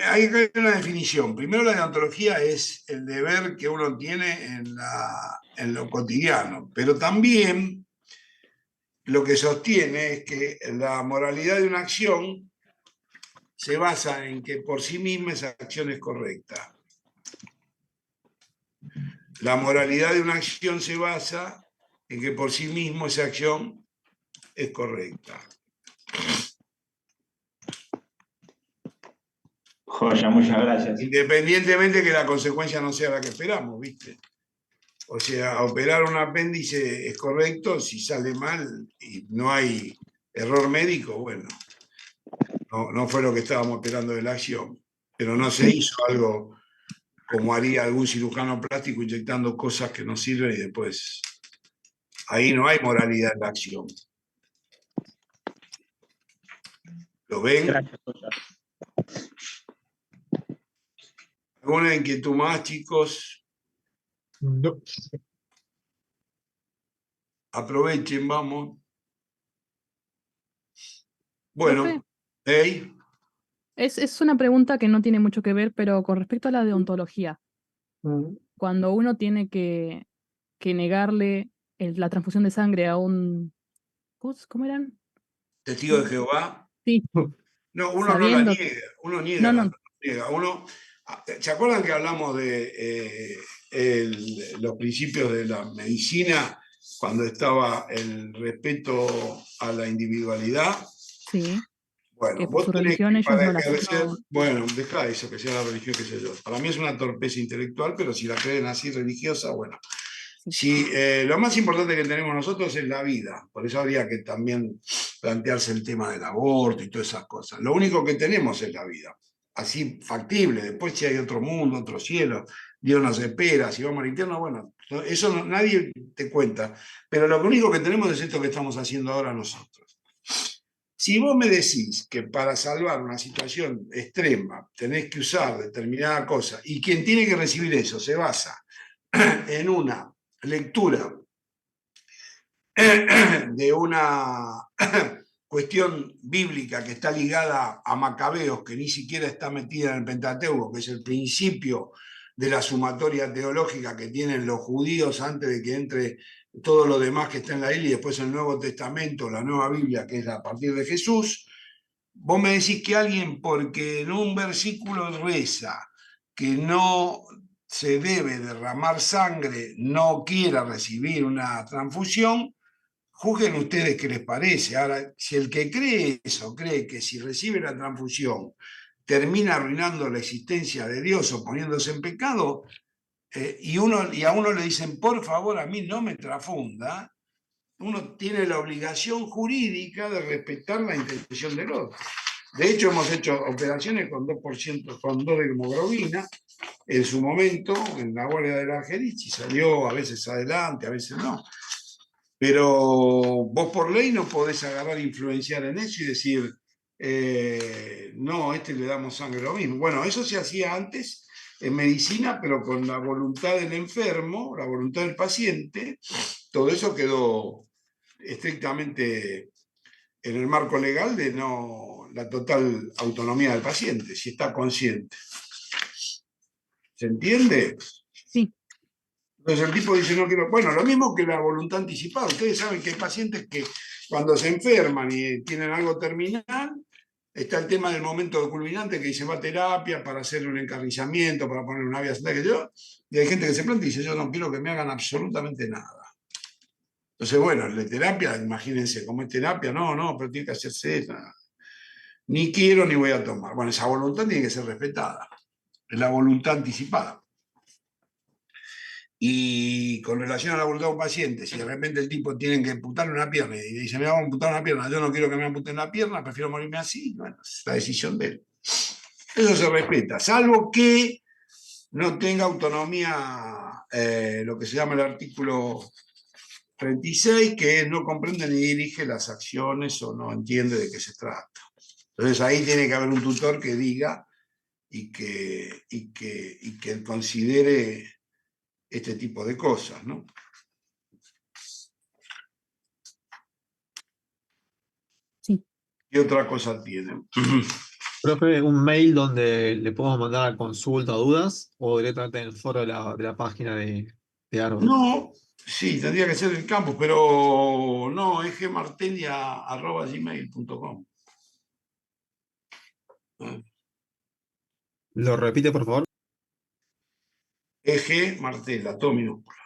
Hay una definición. Primero, la deontología es el deber que uno tiene en lo cotidiano, pero también lo que sostiene es que la moralidad de una acción se basa en que por sí misma esa acción es correcta. La moralidad de una acción se basa en que por sí mismo esa acción es correcta. Joya, muchas gracias. Independientemente que la consecuencia no sea la que esperamos, ¿viste? O sea, operar un apéndice es correcto si sale mal y no hay error médico, bueno, no fue lo que estábamos esperando de la acción, pero no se hizo algo como haría algún cirujano plástico inyectando cosas que no sirven y después Ahí no hay moralidad en la acción. ¿Lo ven? Gracias, Oscar. ¿Alguna inquietud más, chicos? No. Aprovechen, vamos. Profe, Bueno, ¿hey? es una pregunta que no tiene mucho que ver, pero con respecto a la deontología, cuando uno tiene que negarle la transfusión de sangre a un... ¿Cómo eran? ¿Testigo de Jehová? Sí, No, uno no la sabiendo niega, que... uno niega, No, la no, niega. ¿Se acuerdan que hablamos de los principios de la medicina cuando estaba el respeto a la individualidad? sí, Bueno, que por vos su tenés religión que, ellos para no la... ejercer, No, bueno, deja eso, que sea la religión, qué sé yo. Para mí es una torpeza intelectual, pero si la creen así religiosa, bueno. sí. Si, lo más importante que tenemos nosotros es la vida, por eso habría que también plantearse el tema del aborto y todas esas cosas. Lo único que tenemos es la vida, así factible. Después si hay otro mundo, otro cielo, Dios nos espera, si vamos al infierno, bueno, eso nadie te cuenta. Pero lo único que tenemos es esto que estamos haciendo ahora nosotros. Si vos me decís que para salvar una situación extrema tenés que usar determinada cosa y quien tiene que recibir eso se basa en una lectura de una cuestión bíblica que está ligada a Macabeos, que ni siquiera está metida en el Pentateuco, que es el principio de la sumatoria teológica que tienen los judíos antes de que entre todo lo demás que está en la Biblia y después el Nuevo Testamento, la Nueva Biblia, que es a partir de Jesús. Vos me decís que alguien, porque en un versículo reza que no se debe derramar sangre, no quiera recibir una transfusión, juzguen ustedes qué les parece. Ahora, si el que cree eso, cree que si recibe la transfusión termina arruinando la existencia de Dios o poniéndose en pecado, y a uno le dicen, por favor, a mí no me transfunda, uno tiene la obligación jurídica de respetar la intención del otro. De hecho, hemos hecho operaciones con 2%, con 2 de hemoglobina, en su momento, en la Guardia de la Argerich, y salió a veces adelante, a veces no. Pero vos por ley no podés agarrar e influenciar en eso y decir, no, a este le damos sangre lo mismo. Bueno, eso se hacía antes en medicina, pero con la voluntad del enfermo, la voluntad del paciente, todo eso quedó estrictamente en el marco legal de la total autonomía del paciente, si está consciente. ¿Se entiende? Sí. Entonces el tipo dice, no quiero... Bueno, lo mismo que la voluntad anticipada. Ustedes saben que hay pacientes que cuando se enferman y tienen algo terminal, está el tema del momento culminante que dice va a terapia para hacer un encarnizamiento, para poner una vía que yo, y hay gente que se plantea y dice, yo no quiero que me hagan absolutamente nada. Entonces, bueno, el de terapia, imagínense, ¿cómo es terapia? No, pero tiene que hacerse eso. Ni quiero ni voy a tomar. Bueno, esa voluntad tiene que ser respetada. Es la voluntad anticipada. Y con relación a la voluntad de un paciente, si de repente el tipo tiene que amputarle una pierna y dice, me van a amputar una pierna, yo no quiero que me amputen la pierna, prefiero morirme así, bueno, es la decisión de él. Eso se respeta, salvo que no tenga autonomía, lo que se llama el artículo 36, que es no comprende ni dirige las acciones o no entiende de qué se trata. Entonces ahí tiene que haber un tutor que diga y que considere este tipo de cosas, ¿no? Sí. ¿Qué otra cosa tienen? Profe, un mail donde le podemos mandar a consulta o dudas o directamente en el foro de la página de Árbol. No, sí, tendría que ser el campus, pero no, es gmartelia@gmail.com. ¿Lo repite, por favor? EG Martela, todo minúscula.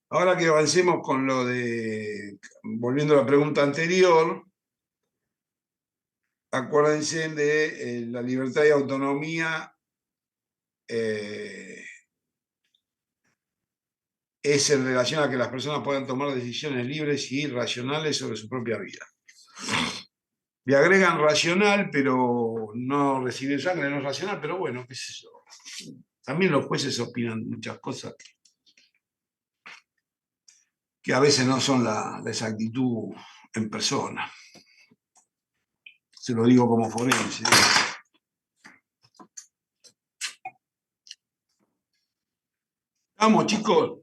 Ahora que avancemos con lo de, volviendo a la pregunta anterior, acuérdense de la libertad y autonomía es en relación a que las personas puedan tomar decisiones libres y racionales sobre su propia vida. Le agregan racional, pero no recibir sangre, no es racional, pero bueno, qué sé yo. También los jueces opinan muchas cosas que a veces no son la exactitud en persona. Se lo digo como forense. Vamos, chicos.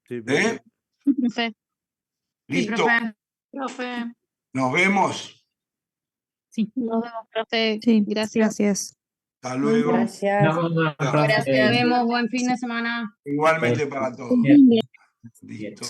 Sí, ¿Eh? Profe. ¿Listo? Profe. Nos vemos. Sí. Nos vemos, profe. Sí, Gracias. gracias. Hasta luego. Gracias. Nos Nos vemos, buen fin de semana. Igualmente para todos. Bien. Listo.